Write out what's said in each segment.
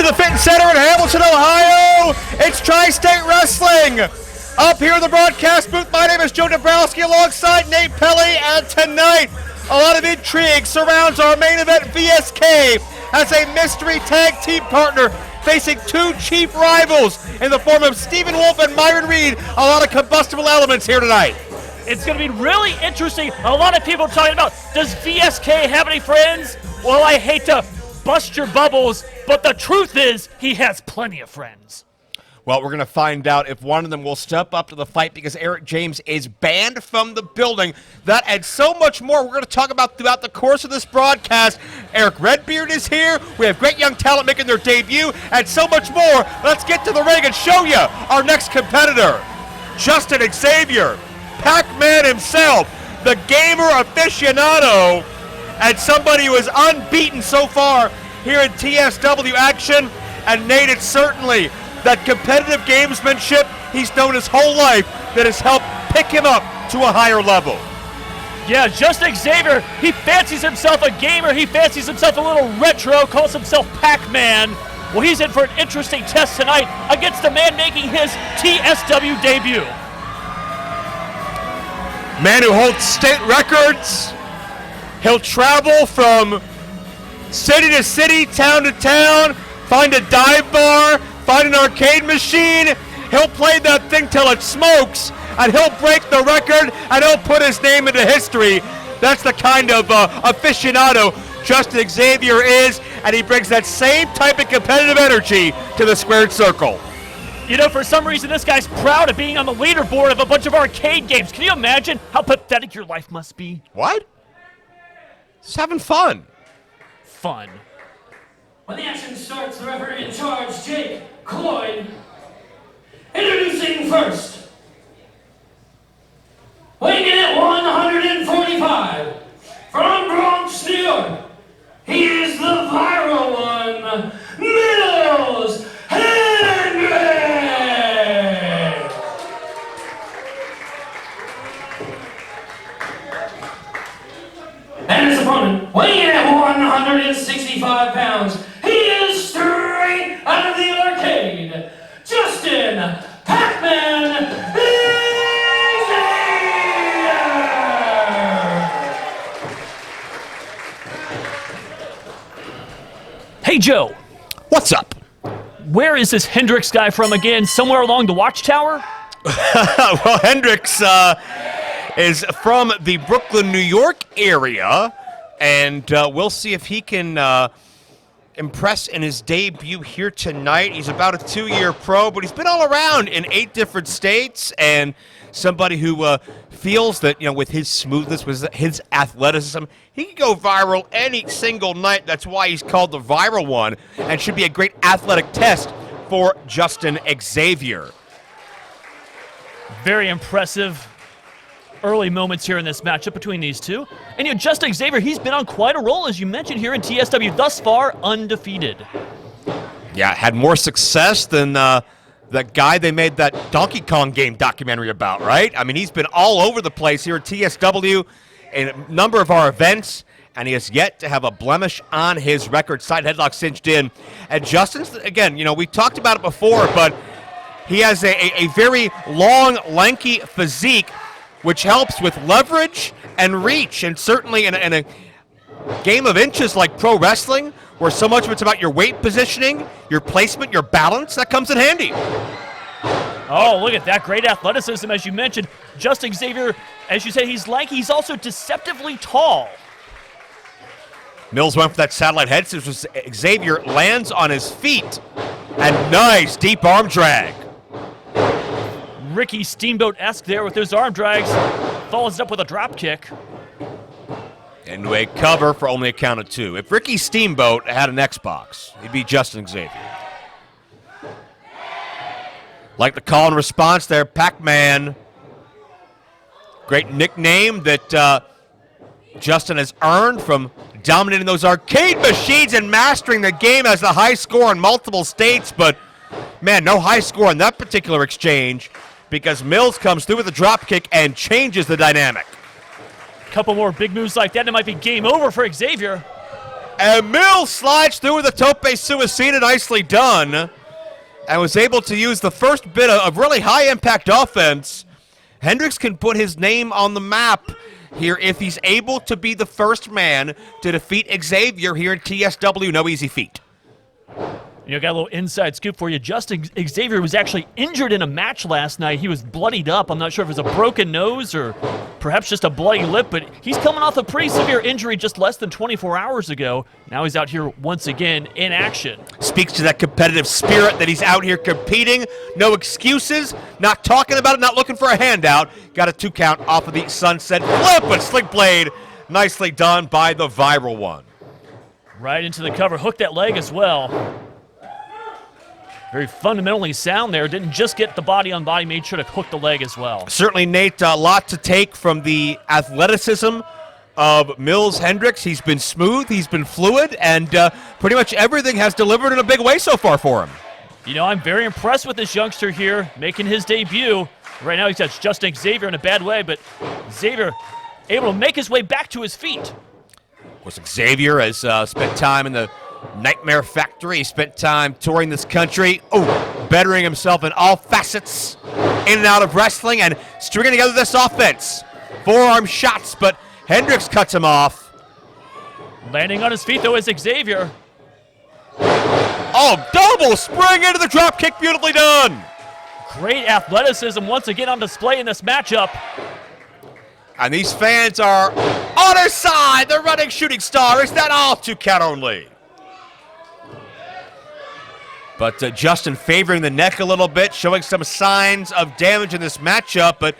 the Fitton Center in Hamilton, Ohio. It's Tri-State Wrestling. Up here in the broadcast booth, my name is Joe Dombrowski alongside Nate Pelly, and tonight a lot of intrigue surrounds our main event. VSK as a mystery tag team partner facing two chief rivals in the form of Stephen Wolf and Myron Reed. A lot of combustible elements here tonight. It's going to be really interesting. A lot of people talking about, does VSK have any friends? Well, I hate to bust your bubbles, but the truth is he has plenty of friends. Well, we're going to find out if one of them will step up to the fight because Eric James is banned from the building. That and so much more we're going to talk about throughout the course of this broadcast. Eric Redbeard is here. We have great young talent making their debut and so much more. Let's get to the ring and show you our next competitor. Justin Xavier, Pacman himself, the gamer aficionado, and somebody who is unbeaten so far here in TSW action. And Nate, it's certainly that competitive gamesmanship he's known his whole life that has helped pick him up to a higher level. Yeah, Justin Xavier, he fancies himself a gamer. He fancies himself a little retro, calls himself Pacman. Well, he's in for an interesting test tonight against the man making his TSW debut. Man who holds state records. He'll travel from city to city, town to town, find a dive bar, find an arcade machine. He'll play that thing till it smokes, and he'll break the record, and he'll put his name into history. That's the kind of aficionado Justin Xavier is, and he brings that same type of competitive energy to the Squared Circle. You know, for some reason, this guy's proud of being on the leaderboard of a bunch of arcade games. Can you imagine how pathetic your life must be? What? Just having fun. Fun. When the action starts, the referee in charge, Jake Cloyd, introducing first. Weighing in at 145, from Bronx, New York, he is the viral one, Mills Hendrix. And his opponent, weighing in at 165 pounds, he is straight out of the arcade, Justin Pacman Xavier. Hey, Joe. What's up? Where is this Hendrix guy from again? Somewhere along the Watchtower? Well, Hendrix is from the Brooklyn, New York area, and we'll see if he can impress in his debut here tonight. He's about a 2-year pro, but he's been all around in 8 different states, and somebody who feels that, you know, with his smoothness, with his athleticism, he can go viral any single night. That's why he's called the viral one, and should be a great athletic test for Justin Xavier. Very impressive early moments here in this matchup between these two. And you know, Justin Xavier, he's been on quite a roll, as you mentioned, here in TSW, thus far undefeated. Yeah, had more success than that guy they made that Donkey Kong game documentary about, right? I mean, he's been all over the place here at TSW in a number of our events, and he has yet to have a blemish on his record. Side headlock cinched in. And Justin's, again, you know, we talked about it before, but he has a very long, lanky physique, which helps with leverage and reach, and certainly in a game of inches like pro wrestling, where so much of it's about your weight positioning, your placement, your balance, that comes in handy. Oh, look at that great athleticism, as you mentioned. Justin Xavier, as you say, he's lanky. He's also deceptively tall. Mills went for that satellite head scissors. Xavier lands on his feet, and nice deep arm drag. Ricky Steamboat-esque there with those arm drags. Follows it up with a drop kick. Into a cover for only a count of 2. If Ricky Steamboat had an Xbox, he'd be Justin Xavier. Like the call and response there, Pacman. Great nickname that Justin has earned from dominating those arcade machines and mastering the game as the high score in multiple states. But, man, no high score in that particular exchange, because Mills comes through with a drop kick and changes the dynamic. Couple more big moves like that, and it might be game over for Xavier. And Mills slides through with a tope suicida, nicely done, and was able to use the first bit of really high-impact offense. Hendrix can put his name on the map here if he's able to be the first man to defeat Xavier here in TSW. No easy feat. You know, got a little inside scoop for you. Justin Xavier was actually injured in a match last night. He was bloodied up. I'm not sure if it was a broken nose or perhaps just a bloody lip, but he's coming off a pretty severe injury just less than 24 hours ago. Now he's out here once again in action. Speaks to that competitive spirit that he's out here competing. No excuses, not talking about it, not looking for a handout. Got a 2 count off of the sunset flip, but slick blade nicely done by the viral one. Right into the cover, hooked that leg as well. Very fundamentally sound there. Didn't just get the body on body, made sure to hook the leg as well. Certainly, Nate, a lot to take from the athleticism of Mills Hendrix. He's been smooth, he's been fluid, and pretty much everything has delivered in a big way so far for him. You know, I'm very impressed with this youngster here, making his debut. Right now he's got Justin Xavier in a bad way, but Xavier able to make his way back to his feet. Of course, Xavier has spent time in the Nightmare Factory. He spent time touring this country, bettering himself in all facets, in and out of wrestling, and stringing together this offense. Forearm shots, but Hendrix cuts him off. Landing on his feet, though, is Xavier. Oh, double spring into the drop kick, beautifully done. Great athleticism once again on display in this matchup. And these fans are on his side. The running shooting star. Is that all? 2 count only. But Justin favoring the neck a little bit, showing some signs of damage in this matchup. But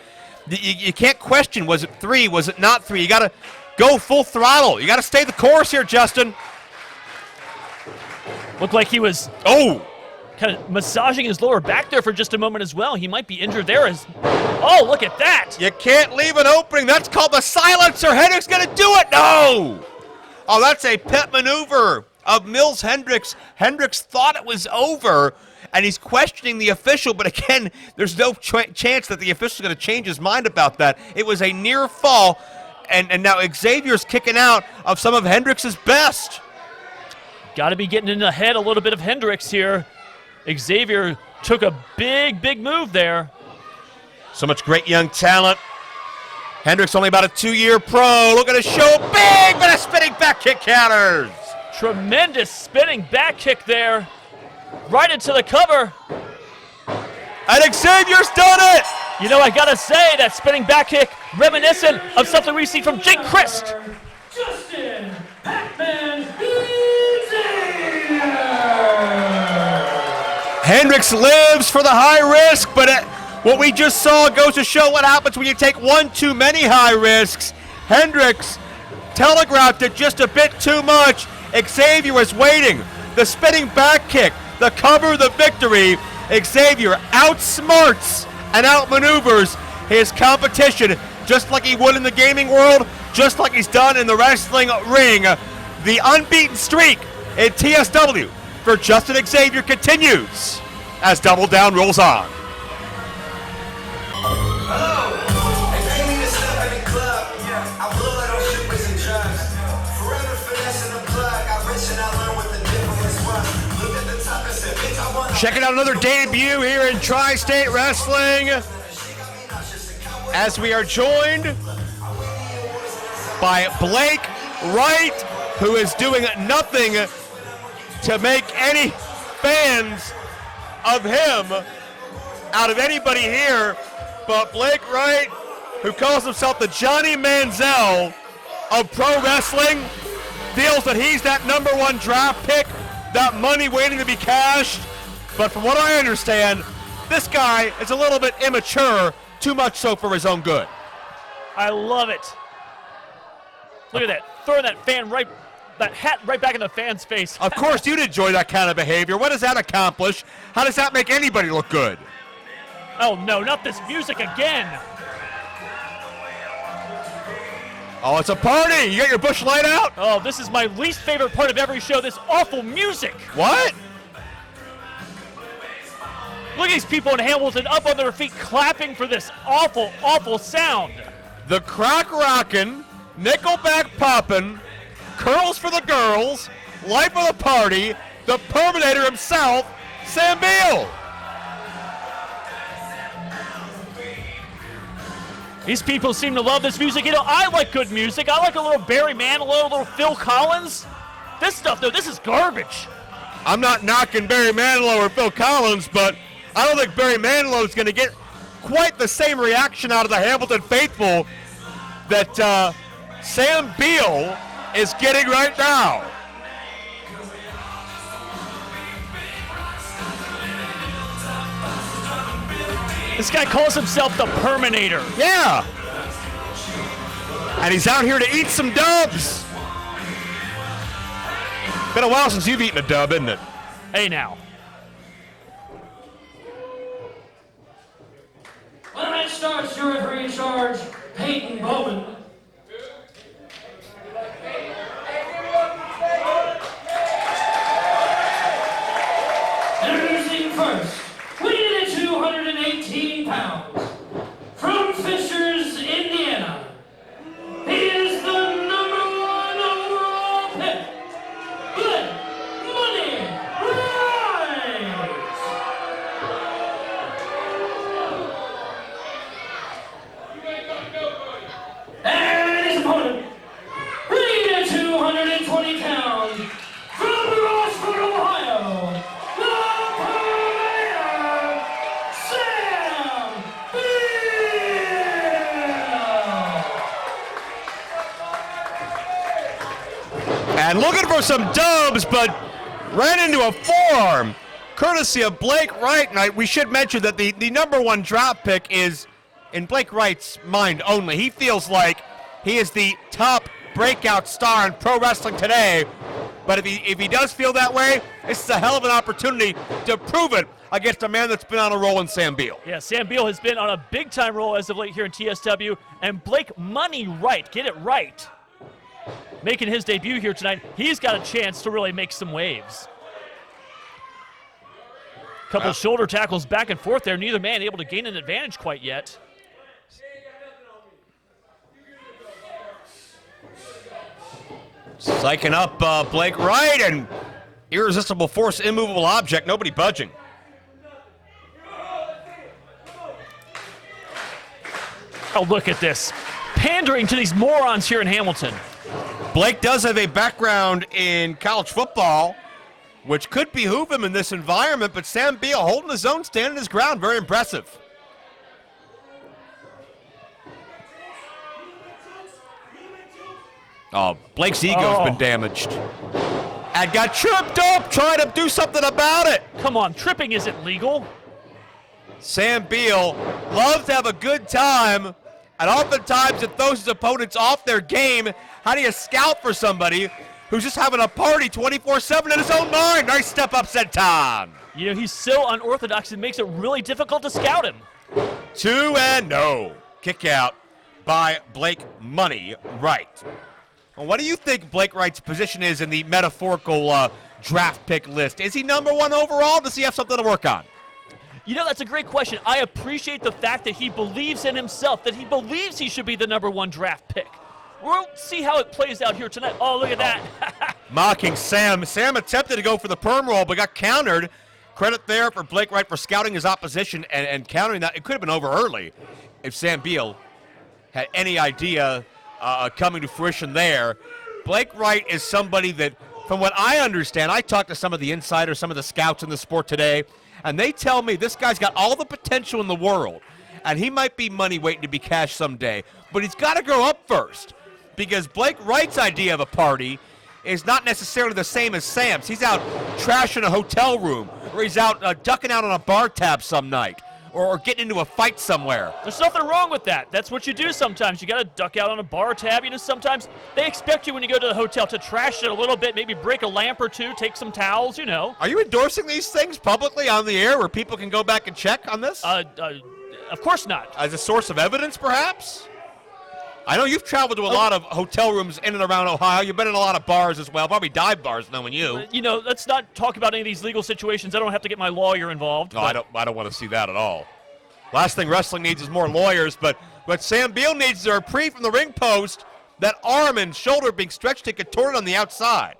you can't question, was it 3? Was it not 3? You got to go full throttle. You got to stay the course here, Justin. Looked like he was kind of massaging his lower back there for just a moment as well. He might be injured there. Oh, look at that. You can't leave an opening. That's called the silencer. Hendrix going to do it. No. Oh, that's a pet maneuver of Mills Hendrix. Hendrix thought it was over, and he's questioning the official, but again, there's no chance that the official's going to change his mind about that. It was a near fall, and now Xavier's kicking out of some of Hendrix's best. Got to be getting in the head a little bit of Hendrix here. Xavier took a big move there. So much great young talent. Hendrix only about a 2-year pro. Look at his show. Big, but a spinning back kick counters. Tremendous spinning back kick there. Right into the cover. And Xavier's done it. You know, I got to say, that spinning back kick reminiscent of something we see from Jake Crist. Justin Pacman Xavier. Hendrix lives for the high risk, but what we just saw goes to show what happens when you take one too many high risks. Hendrix telegraphed it just a bit too much. Xavier was waiting. The spinning back kick, the cover, the victory. Xavier outsmarts and outmaneuvers his competition just like he would in the gaming world, just like he's done in the wrestling ring. The unbeaten streak in TSW for Justin Xavier continues as Double Down rolls on. Checking out another debut here in Tri-State Wrestling as we are joined by Blake Wright, who is doing nothing to make any fans of him out of anybody here, but Blake Wright, who calls himself the Johnny Manziel of pro wrestling, feels that he's that #1 draft pick, that money waiting to be cashed. But from what I understand, this guy is a little bit immature, too much so for his own good. I love it. Look at that, throwing that hat right back in the fan's face. Of course you'd enjoy that kind of behavior. What does that accomplish? How does that make anybody look good? Oh no, not this music again. Oh, it's a party. You got your bush light out? Oh, this is my least favorite part of every show, this awful music. What? Look at these people in Hamilton up on their feet clapping for this awful sound. The crack rockin', Nickelback poppin', curls for the girls, life of the party, the Perminator himself, Sam Beale. These people seem to love this music. You know, I like good music. I like a little Barry Manilow, a little Phil Collins. This stuff, though, this is garbage. I'm not knocking Barry Manilow or Phil Collins, but I don't think Barry Manilow is going to get quite the same reaction out of the Hamilton faithful that Sam Beale is getting right now. This guy calls himself the Perminator. Yeah. And he's out here to eat some dubs. Been a while since you've eaten a dub, isn't it? Hey, now. When the match starts, your referee in charge, Peyton Bowman. Introducing first, weighing at 218 pounds, from Fishers, Indiana. He is the #1 overall pick, Blake Money Wright. And his opponent, weighing at 220 pounds, from Rossford, Ohio, the Perminator, Sam Beale. And looking for some dubs, but ran into a forearm, courtesy of Blake Wright. And we should mention that the #1 draft pick is in Blake Wright's mind only. He feels like he is the top breakout star in pro wrestling today. But if he does feel that way, this is a hell of an opportunity to prove it against a man that's been on a roll in Sam Beale. Yeah, Sam Beale has been on a big-time roll as of late here in TSW, and Blake Money Wright, get it right, making his debut here tonight. He's got a chance to really make some waves. Couple shoulder tackles back and forth there. Neither man able to gain an advantage quite yet. Psyching up Blake Wright, and irresistible force, immovable object, nobody budging. Oh, look at this. Pandering to these morons here in Hamilton. Blake does have a background in college football, which could behoove him in this environment, but Sam Beale holding his own, standing his ground, very impressive. Oh, Blake's ego's been damaged. And got tripped up trying to do something about it. Come on, tripping isn't legal. Sam Beale loves to have a good time, and oftentimes it throws his opponents off their game. How do you scout for somebody who's just having a party 24/7 in his own mind? Nice step up, Senton. You know, he's so unorthodox, it makes it really difficult to scout him. 2-0. Kick out by Blake Money Wright. Well, what do you think Blake Wright's position is in the metaphorical draft pick list? Is he #1 overall? Does he have something to work on? You know, that's a great question. I appreciate the fact that he believes in himself, that he believes he should be the #1 draft pick. We'll see how it plays out here tonight. Oh, look at that. Mocking Sam. Sam attempted to go for the perm roll, but got countered. Credit there for Blake Wright for scouting his opposition and countering that. It could have been over early if Sam Beale had any idea coming to fruition there. Blake Wright is somebody that, from what I understand, I talked to some of the insiders, some of the scouts in the sport today, and they tell me this guy's got all the potential in the world, and he might be money waiting to be cashed someday, but he's got to grow up first, because Blake Wright's idea of a party is not necessarily the same as Sam's. He's out trashing a hotel room, or he's out ducking out on a bar tab some night, or getting into a fight somewhere. There's nothing wrong with that. That's what you do sometimes. You got to duck out on a bar tab. You know, sometimes they expect you when you go to the hotel to trash it a little bit, maybe break a lamp or two, take some towels, you know. Are you endorsing these things publicly on the air where people can go back and check on this? Of course not. As a source of evidence, perhaps? I know you've traveled to a lot of hotel rooms in and around Ohio. You've been in a lot of bars as well, probably dive bars knowing you. You know, let's not talk about any of these legal situations. I don't have to get my lawyer involved. No, I don't want to see that at all. Last thing wrestling needs is more lawyers, but what Sam Beale needs is a reprieve from the ring post That arm and shoulder being stretched to contort on the outside.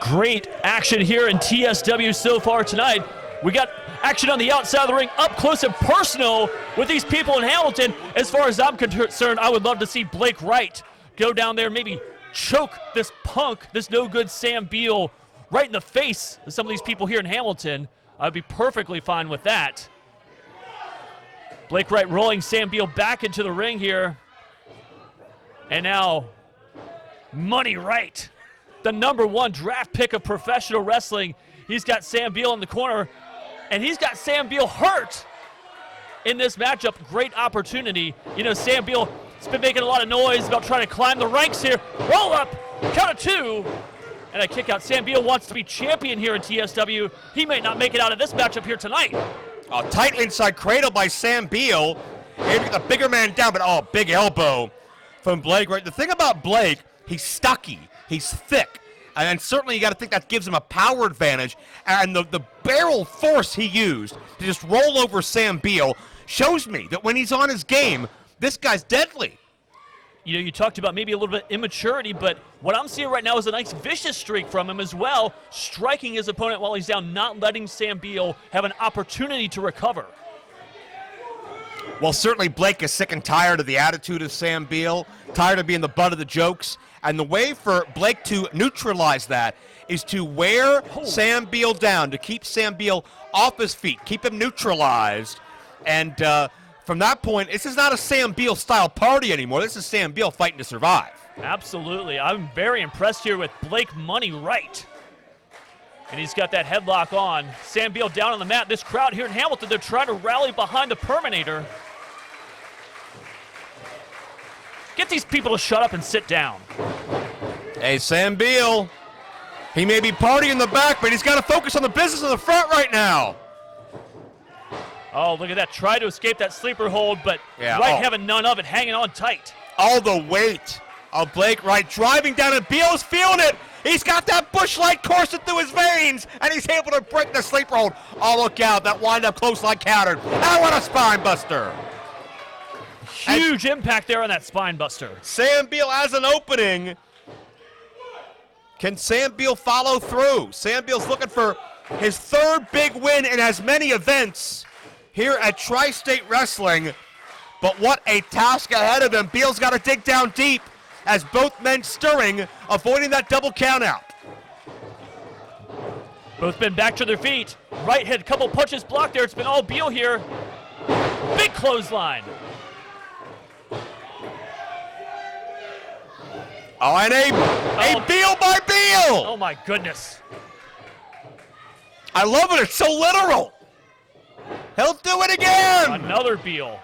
Great action here in TSW so far tonight. We got action on the outside of the ring, up close and personal with these people in Hamilton. As far as I'm concerned, I would love to see Blake Wright go down there and maybe choke this punk, this no-good Sam Beale, right in the face of some of these people here in Hamilton. I'd be perfectly fine with that. Blake Wright rolling Sam Beale back into the ring here. And now, Money Wright, the #1 draft pick of professional wrestling. He's got Sam Beale in the corner, and he's got Sam Beale hurt in this matchup. Great opportunity. You know, Sam Beale has been making a lot of noise about trying to climb the ranks here. Roll up, count of 2, and a kick out. Sam Beale wants to be champion here in TSW. He may not make it out of this matchup here tonight. A tight inside cradle by Sam Beale. Maybe the bigger man down, but big elbow from Blake. Right. The thing about Blake, he's stocky. He's thick. And certainly you got to think that gives him a power advantage. And the barrel force he used to just roll over Sam Beale shows me that when he's on his game, this guy's deadly. You know, you talked about maybe a little bit immaturity, but what I'm seeing right now is a nice vicious streak from him as well, striking his opponent while he's down, not letting Sam Beale have an opportunity to recover. Well, certainly Blake is sick and tired of the attitude of Sam Beale, tired of being the butt of the jokes. And the way for Blake to neutralize that is to wear Sam Beale down, to keep Sam Beale off his feet, keep him neutralized. And from that point, this is not a Sam Beale style party anymore. This is Sam Beale fighting to survive. Absolutely. I'm very impressed here with Blake Money Wright. And he's got that headlock on. Sam Beale down on the mat. This crowd here in Hamilton, they're trying to rally behind the Perminator. Get these people to shut up and sit down. Hey, Sam Beale, he may be partying in the back, but he's got to focus on the business in the front right now. Oh, look at that. Tried to escape that sleeper hold, but Yeah, Wright having none of it, hanging on tight. All the weight of Blake Wright driving down, and Beale's feeling it. He's got that Busch Light coursing through his veins, and he's able to break the sleeper hold. Oh, look out. That wind-up close line countered. And what a spine buster. Huge impact there on that spine buster. Sam Beale has an opening. Can Sam Beale follow through? Sam Beale's looking for his 3rd big win in as many events here at Tri-State Wrestling. But what a task ahead of him. Beale's got to dig down deep as both men stirring, avoiding that double countout. Both men back to their feet. Wright had a couple punches blocked there. It's been all Beale here. Big clothesline. Oh, and a Beale by Beale. Oh, my goodness. I love it. It's so literal. He'll do it again. Another Beale.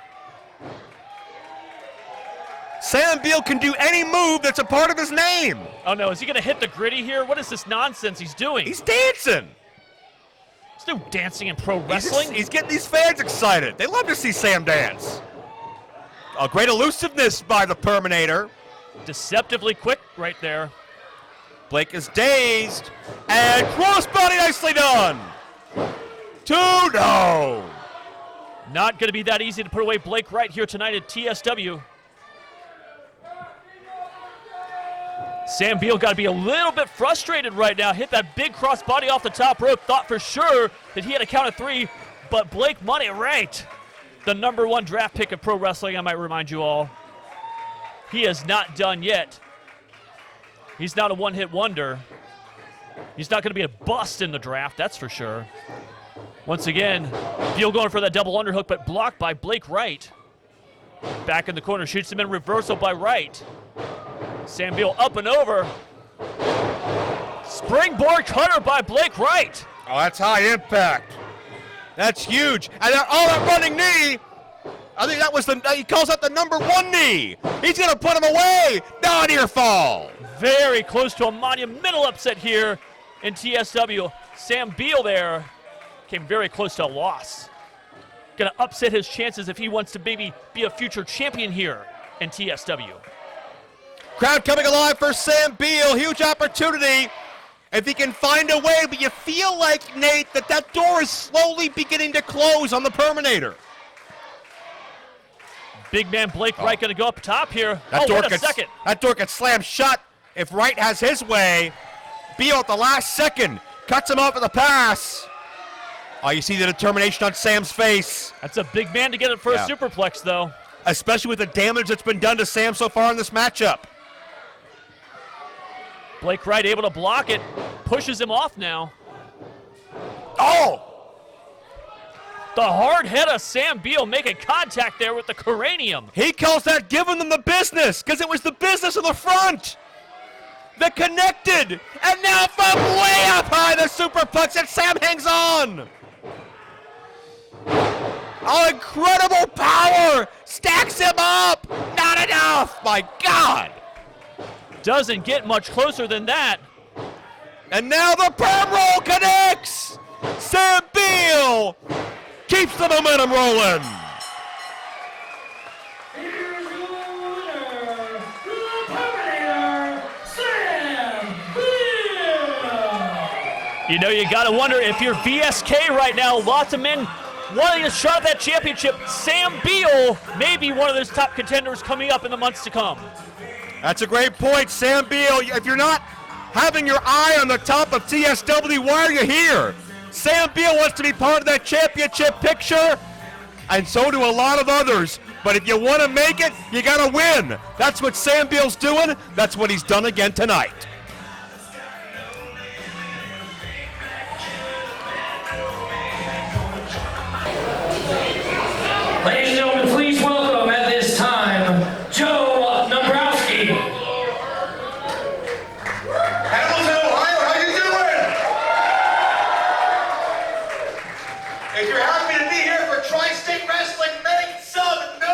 Sam Beale can do any move that's a part of his name. Oh, no. Is he going to hit the gritty here? What is this nonsense he's doing? He's dancing. There's no dancing in pro wrestling. He's getting these fans excited. They love to see Sam dance. A great elusiveness by the Perminator. Deceptively quick right there. Blake is dazed. And crossbody nicely done. 2-0. Not going to be that easy to put away Blake Wright here tonight at TSW. Sam Beale got to be a little bit frustrated right now. Hit that big crossbody off the top rope. Thought for sure that he had a count of 3. But Blake Money Wright, the #1 draft pick of pro wrestling, I might remind you all. He is not done yet. He's not a one-hit wonder. He's not going to be a bust in the draft, that's for sure. Once again, Beale going for that double underhook, but blocked by Blake Wright. Back in the corner, shoots him in reversal by Wright. Sam Beale up and over. Springboard cutter by Blake Wright. Oh, that's high impact. That's huge. And that running knee. I think that was he calls that the #1 knee. He's going to put him away. Non-ear fall. Very close to a monumental upset here in TSW. Sam Beale there came very close to a loss. Going to upset his chances if he wants to maybe be a future champion here in TSW. Crowd coming alive for Sam Beale. Huge opportunity. if he can find a way, but you feel like, Nate, that door is slowly beginning to close on the Perminator. Big man Blake Wright going to go up top here. That Second. door gets slammed shut. If Wright has his way, Beal at the last second cuts him off with a pass. Oh, you see the determination on Sam's face. That's a big man to get it for a superplex, though. Especially with the damage that's been done to Sam so far in this matchup. Blake Wright able to block it, pushes him off now. Oh! The hard head of Sam Beale making contact there with the cranium. He calls that giving them the business, because it was the business in the front that connected. And now from way up high, the superplex, and Sam hangs on. Oh, incredible power! Stacks him up! Not enough! My God! Doesn't get much closer than that. And now the perm roll connects! Sam Beale keeps the momentum rolling. Here's the winner, the Terminator, Sam Beale. You know, you got to wonder if you're VSK right now, lots of men wanting a shot at that championship. Sam Beale may be one of those top contenders coming up in the months to come. That's a great point, Sam Beale. If you're not having your eye on the top of TSW, why are you here? Sam Beale wants to be part of that championship picture, and so do a lot of others. But if you want to make it, you got to win. That's what Sam Beale's doing. That's what he's done again tonight. Ladies and gentlemen, please welcome at this time, Dombrowski. Hamilton, Ohio, how you doing? If you're happy to be here for Tri-State Wrestling, make some noise!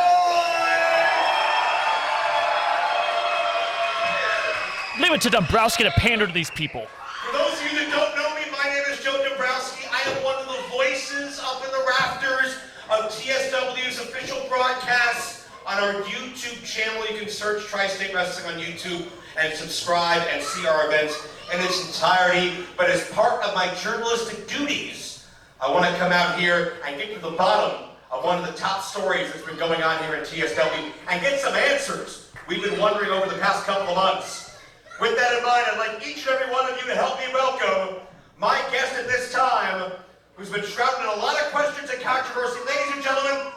Leave it to Dombrowski to pander to these people. For those of you that don't know me, my name is Joe Dombrowski. I am one of the voices up in the rafters of TSW's official broadcasts on our YouTube channel. You can search Tri-State Wrestling on YouTube and subscribe and see our events in its entirety. But as part of my journalistic duties, I want to come out here and get to the bottom of one of the top stories that's been going on here in TSW and get some answers we've been wondering over the past couple of months. With that in mind, I'd like each and every one of you to help me welcome my guest at this time, who's been shrouded in a lot of questions and controversy. Ladies and gentlemen,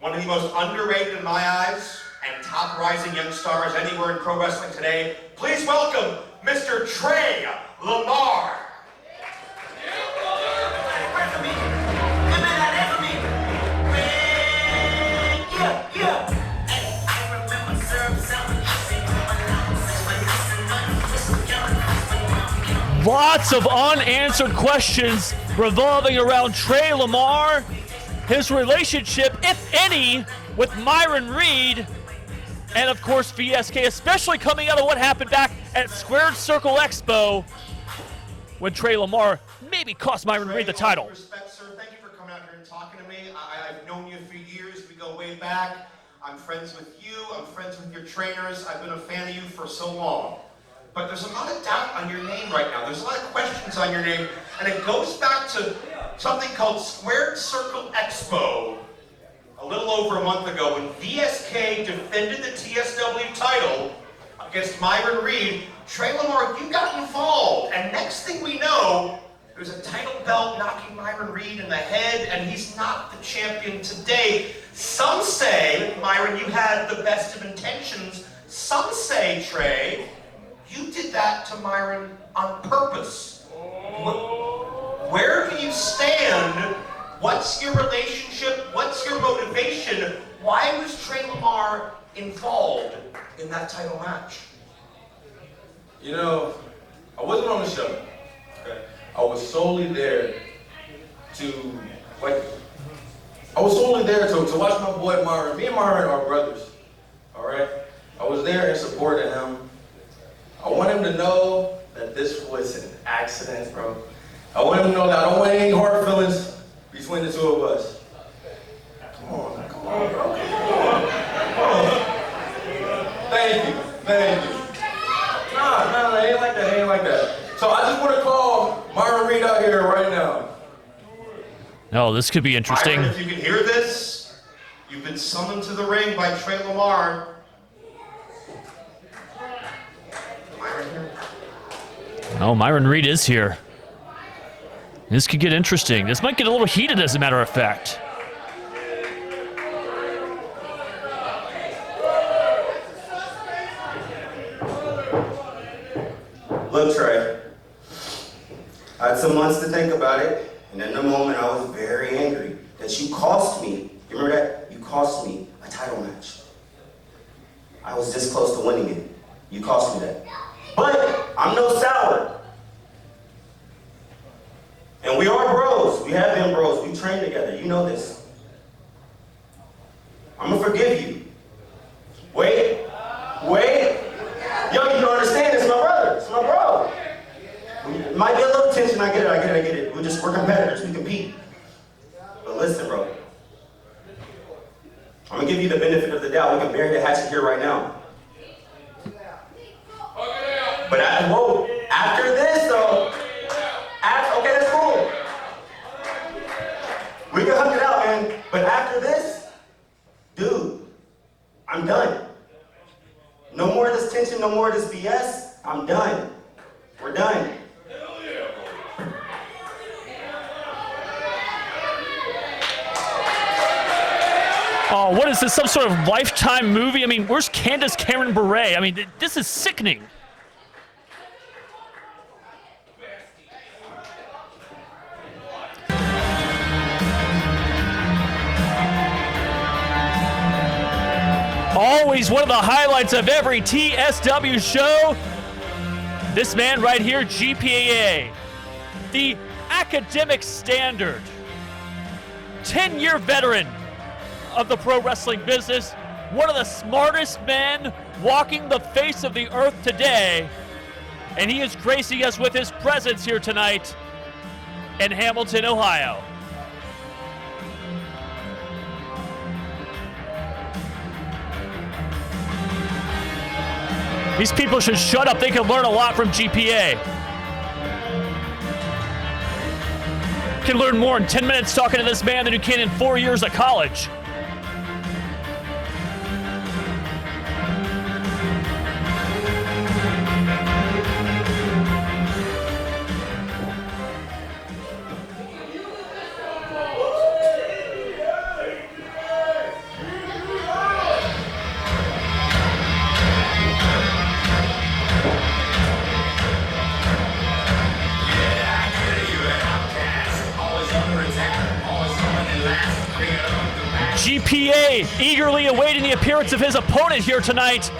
one of the most underrated in my eyes and top rising young stars anywhere in pro wrestling today, please welcome Mr. Trey Lamar. Lots of unanswered questions revolving around Tre Lamar, his relationship, if any, with Myron Reed, and of course VSK, especially coming out of what happened back at Squared Circle Expo when Tre Lamar maybe cost Myron Reed the title. Respect, sir. Thank you for coming out here and talking to me. I've known you for years. We go way back. I'm friends with you. I'm friends with your trainers. I've been a fan of you for so long. But there's a lot of doubt on your name right now. There's a lot of questions on your name, and it goes back to something called Squared Circle Expo a little over a month ago when VSK defended the TSW title against Myron Reed. Tre Lamar, you got involved, and next thing we know, there's a title belt knocking Myron Reed in the head, and he's not the champion today. Some say, Myron, you had the best of intentions. Some say, Trey, you did that to Myron on purpose. Where do you stand? What's your relationship? What's your motivation? Why was Tre Lamar involved in that title match? You know, I wasn't on the show. Okay? I was solely there to watch my boy Myron. Me and Myron are brothers. All right? I was there in support of him. I want him to know that this was an accident, bro. I want him to know that I don't want any hard feelings between the two of us. Come on, bro. Come on. Thank you. No, it ain't like that. So I just want to call Myron Reed out here right now. Oh, this could be interesting. Myron, if you can hear this, you've been summoned to the ring by Tre Lamar. Myron here? Oh, Myron Reed is here. This could get interesting. This might get a little heated, as a matter of fact. Look, Trey, I had some months to think about it, and in the moment I was very angry that you cost me, you remember that? You cost me a title match. I was this close to winning it. You cost me that. But I'm no sour. And we are bros. We have been bros. We train together. You know this. I'm gonna forgive you. Wait. Yo, you don't understand. It's my brother. It's my bro. It might be a little tension. I get it. We're competitors. We compete. But listen, bro. I'm gonna give you the benefit of the doubt. We can bury the hatchet here right now. But after this, though, okay, that's cool. We can hug it out, man. But after this, dude, I'm done. No more of this tension, no more of this BS. I'm done. We're done. Oh, what is this, some sort of Lifetime movie? I mean, where's Candace Cameron Bure? I mean, this is sickening. Always one of the highlights of every TSW show. This man right here, GPAA, the academic standard, 10-year veteran of the pro wrestling business, one of the smartest men walking the face of the earth today, and he is gracing us with his presence here tonight in Hamilton, Ohio. These people should shut up. They can learn a lot from GPA. Can learn more in 10 minutes talking to this man than you can in 4 years at college. GPA eagerly awaiting the appearance of his opponent here tonight.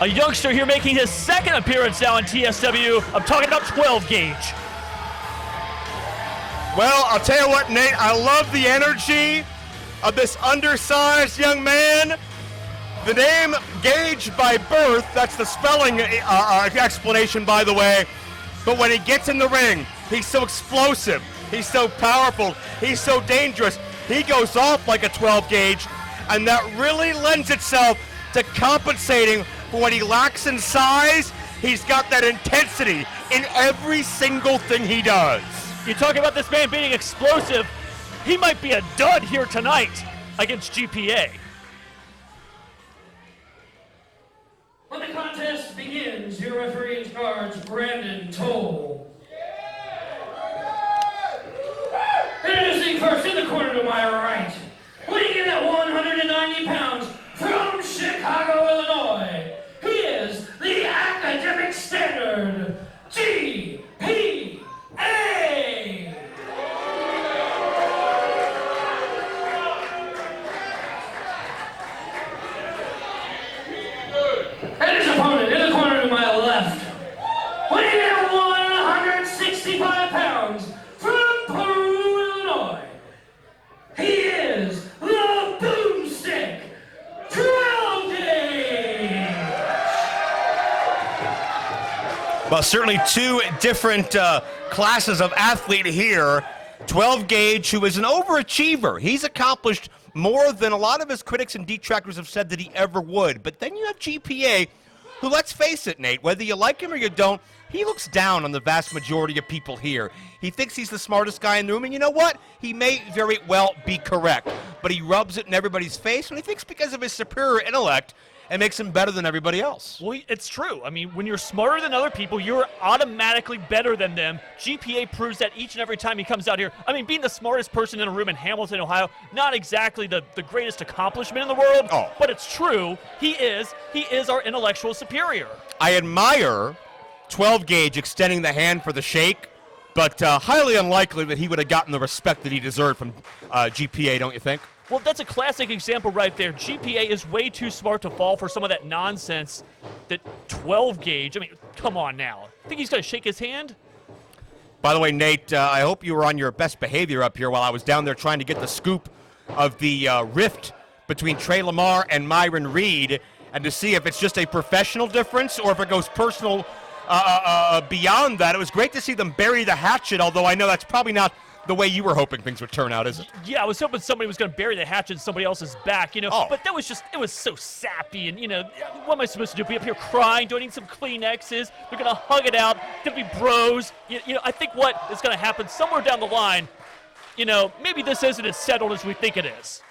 A youngster here making his second appearance now in TSW. I'm talking about 12 Gaige. Well, I'll tell you what, Nate, I love the energy of this undersized young man. The name Gaige by birth, that's the spelling explanation, by the way. But when he gets in the ring, he's so explosive, he's so powerful, he's so dangerous. He goes off like a 12 gauge, and that really lends itself to compensating for what he lacks in size. He's got that intensity in every single thing he does. You talk about this man being explosive, he might be a dud here tonight against GPA. When the contest begins, your referee in charge, Brandon Toll. Introducing first in the corner to my right, weighing in at 190 pounds from Chicago, Illinois, he is the academic standard, GPA. And his opponent in the corner to my left, weighing in at 165 pounds from Peru, Illinois, he is the boomstick, Tre Lamar. Well, certainly two different classes of athlete here. 12 Gaige, who is an overachiever. He's accomplished more than a lot of his critics and detractors have said that he ever would. But then you have GPA, who, let's face it, Nate, whether you like him or you don't, he looks down on the vast majority of people here. He thinks he's the smartest guy in the room, and you know what? He may very well be correct, but he rubs it in everybody's face, and he thinks because of his superior intellect, it makes him better than everybody else. Well, it's true. I mean, when you're smarter than other people, you're automatically better than them. GPA proves that each and every time he comes out here. I mean, being the smartest person in a room in Hamilton, Ohio, not exactly the greatest accomplishment in the world, but it's true. He is our intellectual superior. I admire 12 Gaige extending the hand for the shake, but highly unlikely that he would have gotten the respect that he deserved from GPA, don't you think? Well, that's a classic example right there. GPA is way too smart to fall for some of that nonsense that 12 Gaige, I mean, come on now. Think he's going to shake his hand? By the way, Nate, I hope you were on your best behavior up here while I was down there trying to get the scoop of the rift between Tre Lamar and Myron Reed, and to see if it's just a professional difference or if it goes personal beyond that. It was great to see them bury the hatchet, although I know that's probably not the way you were hoping things would turn out, is it? Yeah, I was hoping somebody was going to bury the hatchet in somebody else's back, you know. Oh. But that was just, it was so sappy, and, you know, what am I supposed to do? Be up here crying, do I need some Kleenexes? They're going to hug it out. Going to be bros. You know, I think what is going to happen somewhere down the line, you know, maybe this isn't as settled as we think it is.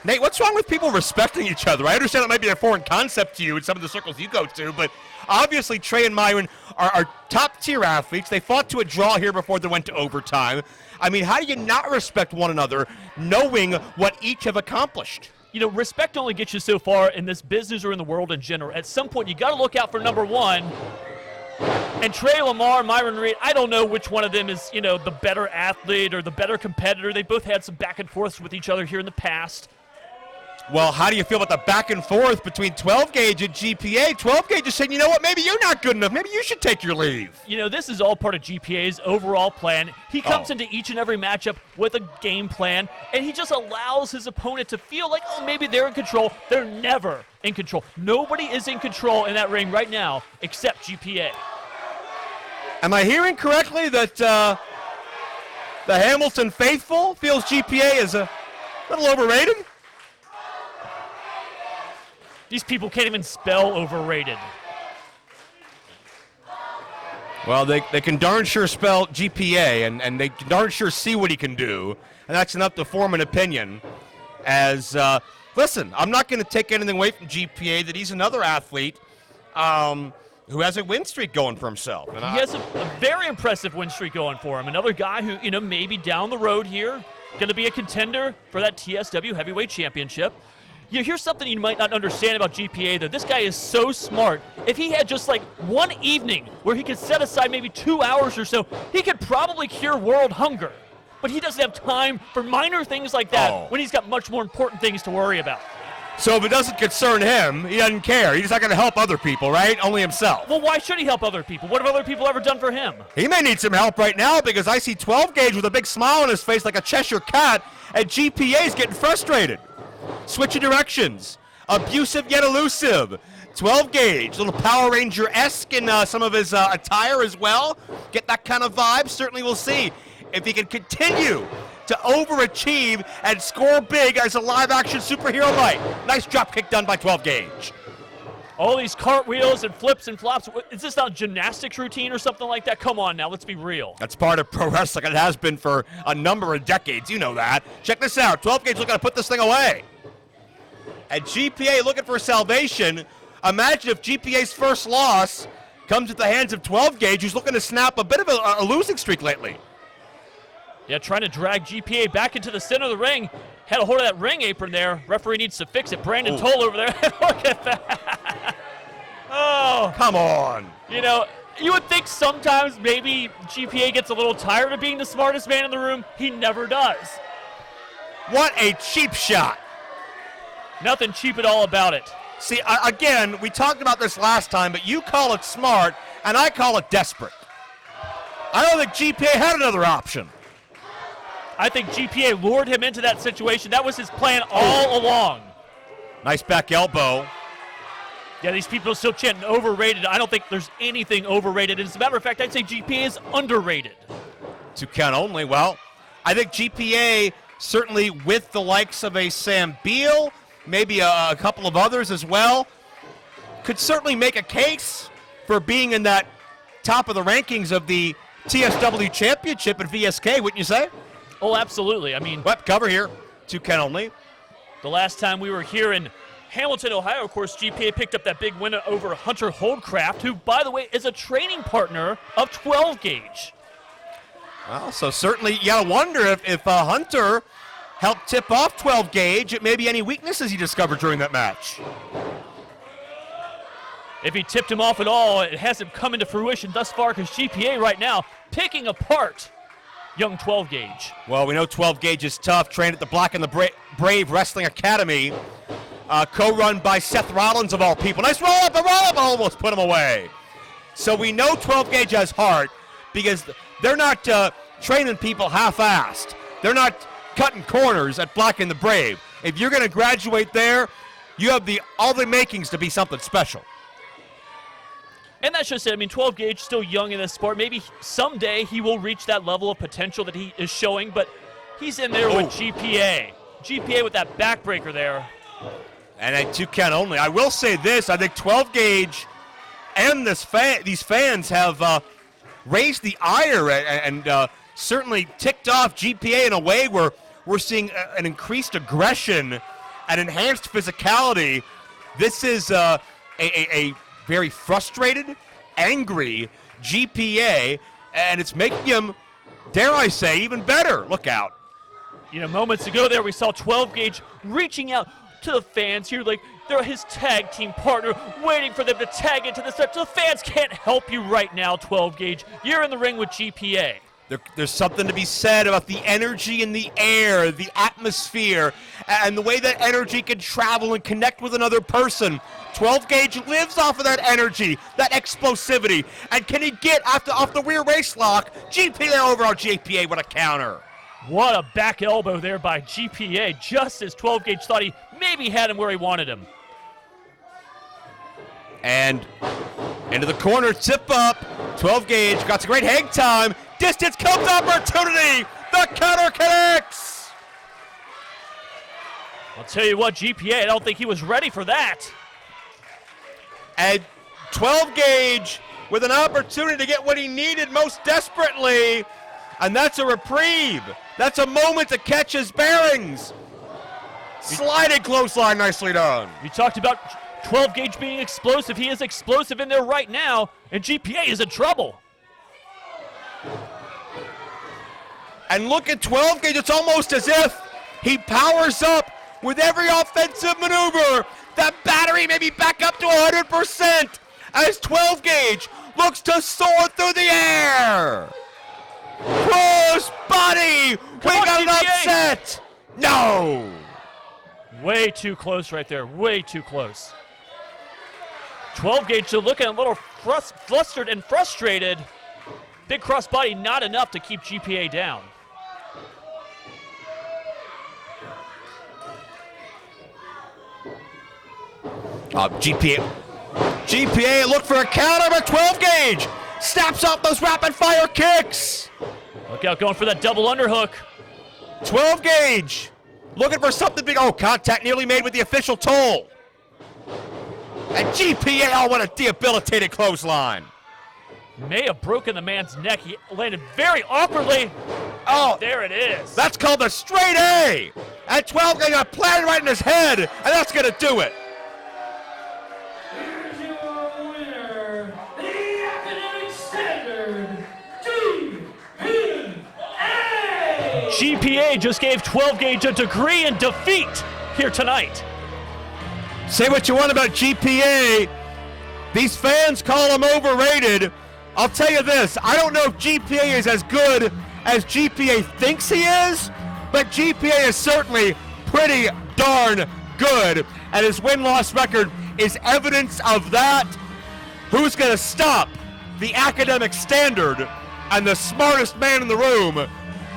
Nate, what's wrong with people respecting each other? I understand it might be a foreign concept to you in some of the circles you go to, but obviously Tre and Myron are top-tier athletes. They fought to a draw here before they went to overtime. I mean, how do you not respect one another knowing what each have accomplished? You know, respect only gets you so far in this business or in the world in general. At some point, you got to look out for number one. And Tre Lamar, Myron Reed, I don't know which one of them is, you know, the better athlete or the better competitor. They both had some back and forths with each other here in the past. Well, how do you feel about the back and forth between 12 Gaige and GPA? 12 Gaige is saying, you know what, maybe you're not good enough. Maybe you should take your leave. You know, this is all part of GPA's overall plan. He comes into each and every matchup with a game plan, and he just allows his opponent to feel like, oh, maybe they're in control. They're never in control. Nobody is in control in that ring right now except GPA. Am I hearing correctly that the Hamilton faithful feels GPA is a little overrated? These people can't even spell overrated. Well, they can darn sure spell GPA, and they can darn sure see what he can do, and that's enough to form an opinion. As, listen, I'm not going to take anything away from GPA, that he's another athlete who has a win streak going for himself. And he has a very impressive win streak going for him. Another guy who, you know, maybe down the road here, going to be a contender for that TSW Heavyweight Championship. You know, here's something you might not understand about GPA, though. This guy is so smart. If he had just like one evening where he could set aside maybe 2 hours or so, he could probably cure world hunger. But he doesn't have time for minor things like that when he's got much more important things to worry about. So if it doesn't concern him, he doesn't care. He's not going to help other people, right? Only himself. Well, why should he help other people? What have other people ever done for him? He may need some help right now because I see 12 Gaige with a big smile on his face like a Cheshire cat, and GPA's getting frustrated. Switching directions. Abusive yet elusive. 12 Gaige, a little Power Ranger-esque in some of his attire as well. Get that kind of vibe. Certainly we'll see if he can continue to overachieve and score big as a live-action superhero might. Nice drop kick done by 12 Gaige. All these cartwheels and flips and flops. Is this not a gymnastics routine or something like that? Come on now, let's be real. That's part of pro wrestling. It has been for a number of decades. You know that. Check this out. 12 Gaige looking to put this thing away. And GPA looking for salvation. Imagine if GPA's first loss comes at the hands of 12 Gaige, who's looking to snap a bit of a losing streak lately. Yeah, trying to drag GPA back into the center of the ring. Had a hold of that ring apron there. Referee needs to fix it. Brandon Toll over there. Look at that. Oh. Come on. You know, you would think sometimes maybe GPA gets a little tired of being the smartest man in the room. He never does. What a cheap shot. Nothing cheap at all about it. See, again, we talked about this last time, but you call it smart, and I call it desperate. I don't think GPA had another option. I think GPA lured him into that situation. That was his plan all along. Nice back elbow. Yeah, these people are still chanting overrated. I don't think there's anything overrated. As a matter of fact, I'd say GPA is underrated. To count only. Well, I think GPA, certainly with the likes of a Sam Beale, maybe a couple of others as well, could certainly make a case for being in that top of the rankings of the TSW Championship at VSK, wouldn't you say? Oh, absolutely. I mean, Web cover here, 2 count only. the last time we were here in Hamilton, Ohio, of course, GPA picked up that big win over Hunter Holdcraft, who, by the way, is a training partner of 12 Gaige. Well, so certainly you got to wonder if Hunter helped tip off 12 Gaige, maybe any weaknesses he discovered during that match. If he tipped him off at all, it hasn't come into fruition thus far because GPA right now picking apart young 12 Gaige. Well, we know 12 Gaige is tough, trained at the Black and the Brave Wrestling Academy, co-run by Seth Rollins of all people. Nice roll up, almost put him away. So we know 12 Gaige has heart because they're not training people half-assed. They're not cutting corners at Black and the Brave. If you're going to graduate there, you have all the makings to be something special. And that's just it. I mean, 12 Gaige still young in this sport. Maybe someday he will reach that level of potential that he is showing, but he's in there with GPA. GPA with that backbreaker there. And at 2 count only. I will say this, I think 12 Gaige and these fans have raised the ire and certainly ticked off GPA in a way where we're seeing an increased aggression and enhanced physicality. This is a very frustrated, angry GPA, and it's making him, dare I say, even better. Look out. You know, moments ago there we saw 12 Gaige reaching out to the fans here, like they're his tag team partner, waiting for them to tag into the set. The fans can't help you right now, 12 Gaige. You're in the ring with GPA. There's something to be said about the energy in the air, the atmosphere, and the way that energy can travel and connect with another person. 12 Gaige lives off of that energy, that explosivity. And can he get off the rear race lock? GPA over on GPA with a counter. What a back elbow there by GPA, just as 12 Gaige thought he maybe had him where he wanted him. And into the corner, tip up. 12 Gaige got some great hang time. Distance comes opportunity. The counter connects. I'll tell you what, GPA, I don't think he was ready for that. And 12 Gaige with an opportunity to get what he needed most desperately, and that's a reprieve. That's a moment to catch his bearings. Sliding clothesline, nicely done. We talked about 12 Gaige being explosive. He is explosive in there right now, and GPA is in trouble. And look at 12 Gaige, it's almost as if he powers up with every offensive maneuver. That battery may be back up to 100% as 12 Gaige looks to soar through the air. Cross body, we got an upset. No. Way too close right there, way too close. 12 Gaige still looking a little flustered and frustrated. Big crossbody, not enough to keep GPA down. GPA look for a counter, but 12 Gaige snaps off those rapid fire kicks. Look out, going for that double underhook. 12 Gaige looking for something big. Oh, contact nearly made with the official toll. And GPA, oh, what a debilitated clothesline. May have broken the man's neck. He landed very awkwardly. Oh, there it is. That's called a straight A. And 12 Gaige got planted right in his head, and that's going to do it. Here's your winner, the academic standard, GPA. GPA just gave 12 Gaige a degree in defeat here tonight. Say what you want about GPA. These fans call him overrated. I'll tell you this, I don't know if GPA is as good as GPA thinks he is, but GPA is certainly pretty darn good, and his win-loss record is evidence of that. Who's going to stop the academic standard and the smartest man in the room?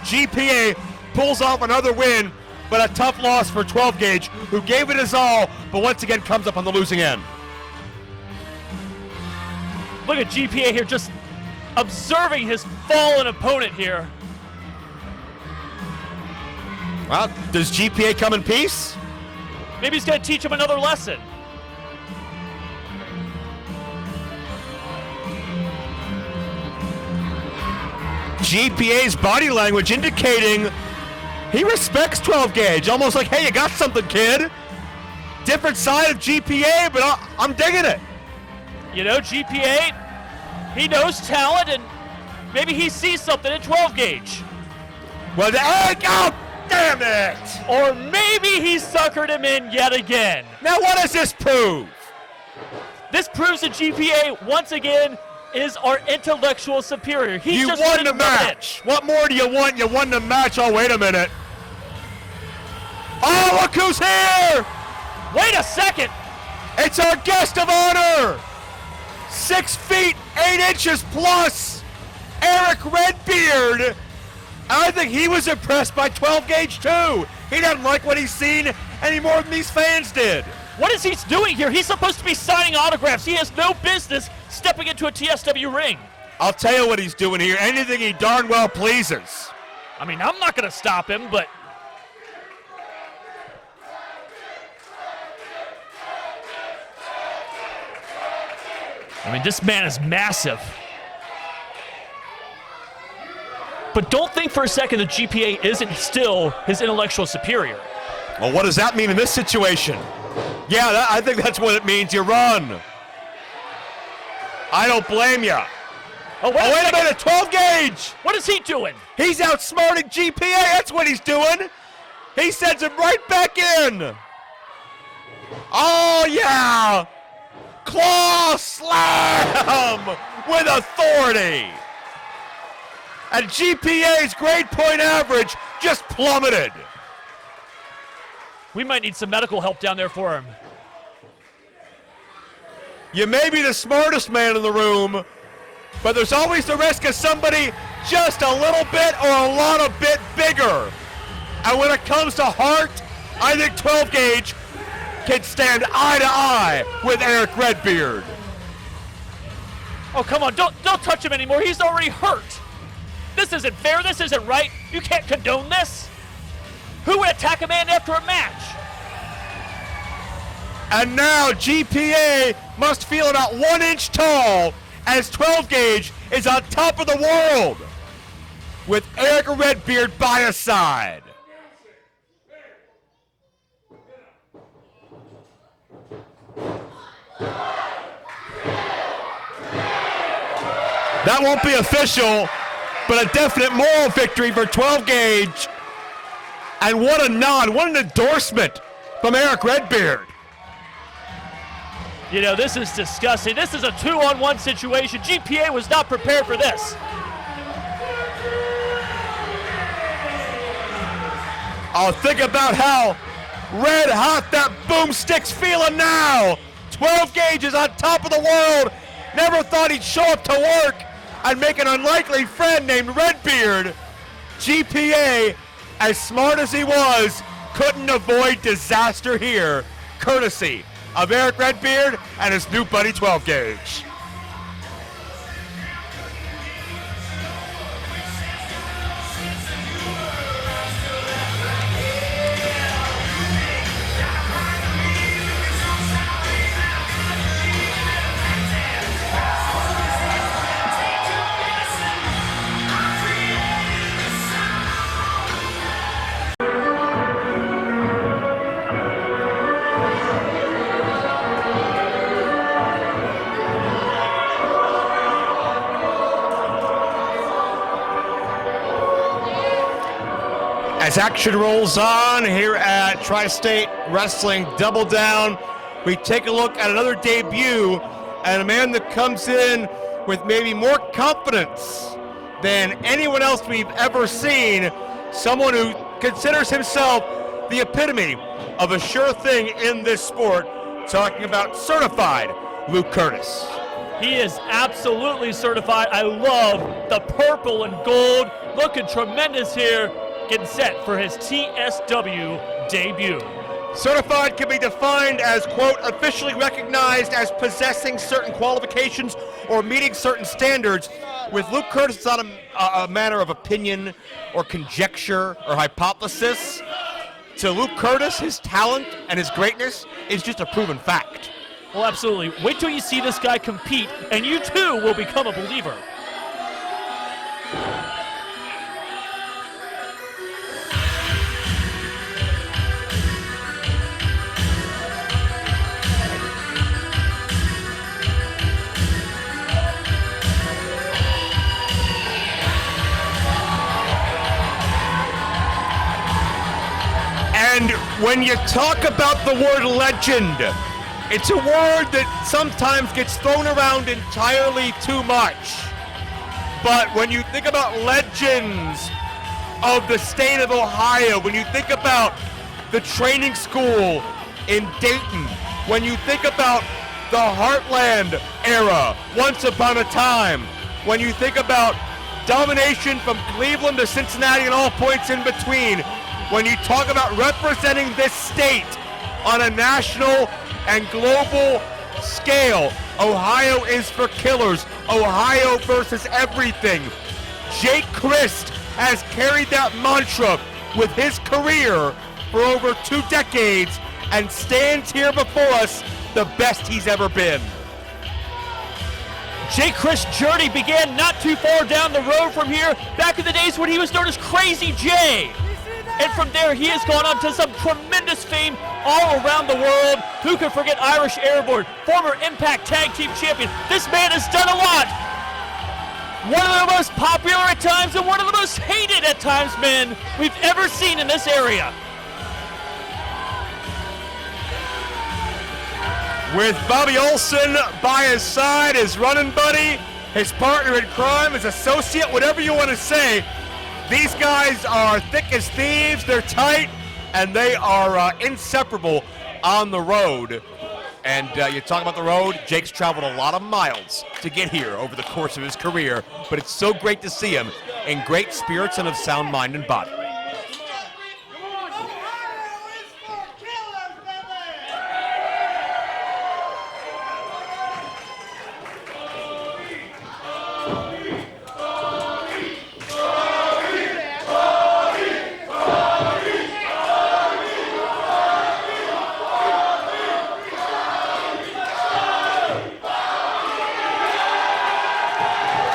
GPA pulls off another win, but a tough loss for 12 Gaige, who gave it his all, but once again comes up on the losing end. Look at GPA here just observing his fallen opponent here. Well, does GPA come in peace? Maybe he's going to teach him another lesson. GPA's body language indicating he respects 12 Gaige. Almost like, hey, you got something, kid. Different side of GPA, but I'm digging it. You know, GPA, he knows talent, and maybe he sees something in 12 Gaige. Well, oh, damn it! Or maybe he suckered him in yet again. Now, what does this prove? This proves that GPA, once again, is our intellectual superior. He's You just won winning the match. What more do you want? You won the match. Oh, wait a minute. Oh, look who's here! Wait a second. It's our guest of honor. 6 feet, 8 inches plus, Erick Redbeard. I think he was impressed by 12 Gaige too. He doesn't like what he's seen any more than these fans did. What is he doing here? He's supposed to be signing autographs. He has no business stepping into a TSW ring. I'll tell you what he's doing here. Anything he darn well pleases. I mean, I'm not going to stop him, but... I mean, this man is massive. But don't think for a second that GPA isn't still his intellectual superior. Well, what does that mean in this situation? Yeah, I think that's what it means. You run. I don't blame you. Oh, wait a minute, 12 Gaige. What is he doing? He's outsmarting GPA. That's what he's doing. He sends him right back in. Oh, yeah. Claw slam with authority. And GPA's grade point average just plummeted. We might need some medical help down there for him. You may be the smartest man in the room, but there's always the risk of somebody just a little bit or a lot of bit bigger. And when it comes to heart, I think 12 Gaige can stand eye to eye with Erick Redbeard. Oh, come on, don't touch him anymore. He's already hurt. This isn't fair. This isn't right. You can't condone this. Who would attack a man after a match? And now GPA must feel about 1 inch tall as 12 Gaige is on top of the world with Erick Redbeard by his side. That won't be official, but a definite moral victory for 12 Gaige. And what a nod, what an endorsement from Erick Redbeard. You know, this is disgusting. This is a 2-on-1 situation. GPA was not prepared for this. Oh, think about how red hot that boomstick's feeling now. 12 Gaige is on top of the world. Never thought he'd show up to work and make an unlikely friend named Redbeard. GPA, as smart as he was, couldn't avoid disaster here, courtesy of Erick Redbeard and his new buddy 12 Gaige. As action rolls on here at Tri-State Wrestling Double Down, we take a look at another debut and a man that comes in with maybe more confidence than anyone else we've ever seen. Someone who considers himself the epitome of a sure thing in this sport. Talking about certified Luke Kurtis. He is absolutely certified. I love the purple and gold. Looking tremendous here. Getting set for his TSW debut. Certified can be defined as, quote, officially recognized as possessing certain qualifications or meeting certain standards. With Luke Kurtis, it's not a matter of opinion or conjecture or hypothesis. To Luke Kurtis, his talent and his greatness is just a proven fact. Well, absolutely. Wait till you see this guy compete, and you too will become a believer. And when you talk about the word legend, it's a word that sometimes gets thrown around entirely too much. But when you think about legends of the state of Ohio, when you think about the training school in Dayton, when you think about the Heartland era, once upon a time, when you think about domination from Cleveland to Cincinnati and all points in between, when you talk about representing this state on a national and global scale, Ohio is for killers. Ohio versus everything. Jake Crist has carried that mantra with his career for over 2 decades and stands here before us the best he's ever been. Jake Crist's journey began not too far down the road from here, back in the days when he was known as Crazy J. And from there, he has gone on to some tremendous fame all around the world. Who could forget Irish Airborne, former Impact Tag Team Champion? This man has done a lot. One of the most popular at times and one of the most hated at times men we've ever seen in this area. With Bobby Olsen by his side, his running buddy, his partner in crime, his associate, whatever you want to say, these guys are thick as thieves, they're tight, and they are inseparable on the road. And you talk about the road, Jake's traveled a lot of miles to get here over the course of his career, but it's so great to see him in great spirits and of sound mind and body.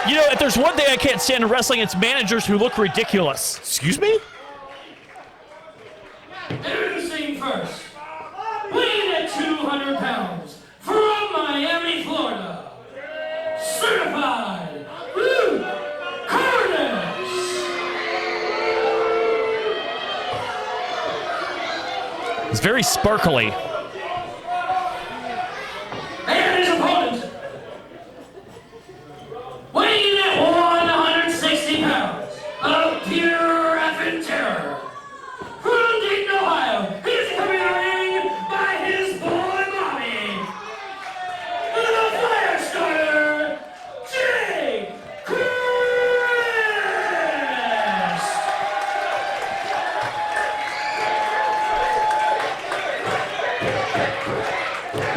You know, if there's one thing I can't stand in wrestling, it's managers who look ridiculous. Excuse me? Introducing first, weighing at 200 pounds, from Miami, Florida, certified Luke Kurtis. It's very sparkly. And his opponent, weighing at 160 pounds, of pure effing terror, from Dayton, Ohio, he's coming to the ring by his boy Bobby, the fire starter, Jake Crist.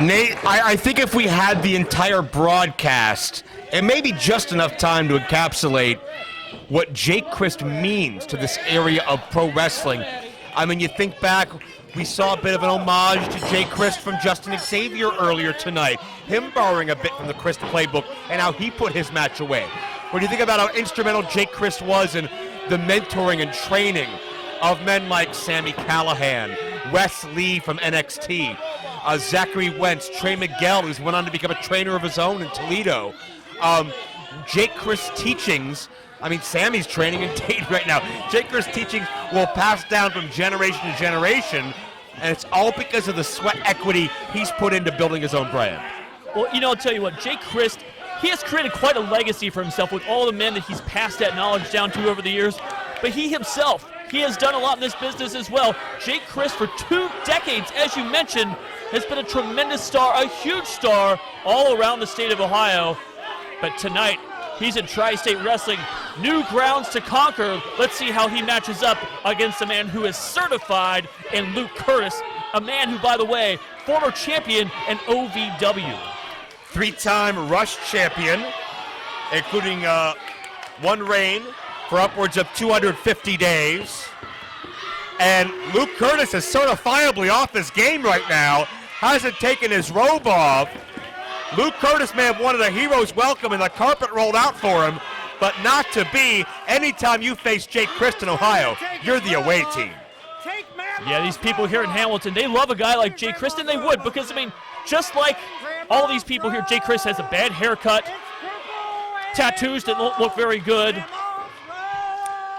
Nate, I think if we had the entire broadcast, it may be just enough time to encapsulate what Jake Crist means to this area of pro wrestling. I mean, you think back, we saw a bit of an homage to Jake Crist from Justin Xavier earlier tonight, him borrowing a bit from the Crist playbook and how he put his match away. When you think about how instrumental Jake Crist was in the mentoring and training of men like Sami Callihan, Wes Lee from NXT, Zachary Wentz, Trey Miguel, who's went on to become a trainer of his own in Toledo. Jake Crist's teachings, I mean, Sammy's training in Dayton right now. Jake Crist's teachings will pass down from generation to generation, and it's all because of the sweat equity he's put into building his own brand. Well, you know, I'll tell you what, Jake Crist, he has created quite a legacy for himself with all the men that he's passed that knowledge down to over the years. But he himself, he has done a lot in this business as well. Jake Crist, for 2 decades, as you mentioned, has been a tremendous star, a huge star all around the state of Ohio. But tonight, he's in Tri-State Wrestling, new grounds to conquer. Let's see how he matches up against a man who is certified in Luke Kurtis, a man who, by the way, former champion in OVW. 3-time Rush champion, including one reign for upwards of 250 days. And Luke Kurtis is certifiably off his game right now, hasn't taken his robe off. Luke Kurtis may have wanted a hero's welcome and the carpet rolled out for him, but not to be. Anytime you face Jake Crist in Ohio, you're the away team. Yeah, these people here in Hamilton, they love a guy like Jake Crist, and they would, because, I mean, just like all these people here, Jake Crist has a bad haircut, tattoos that don't look very good.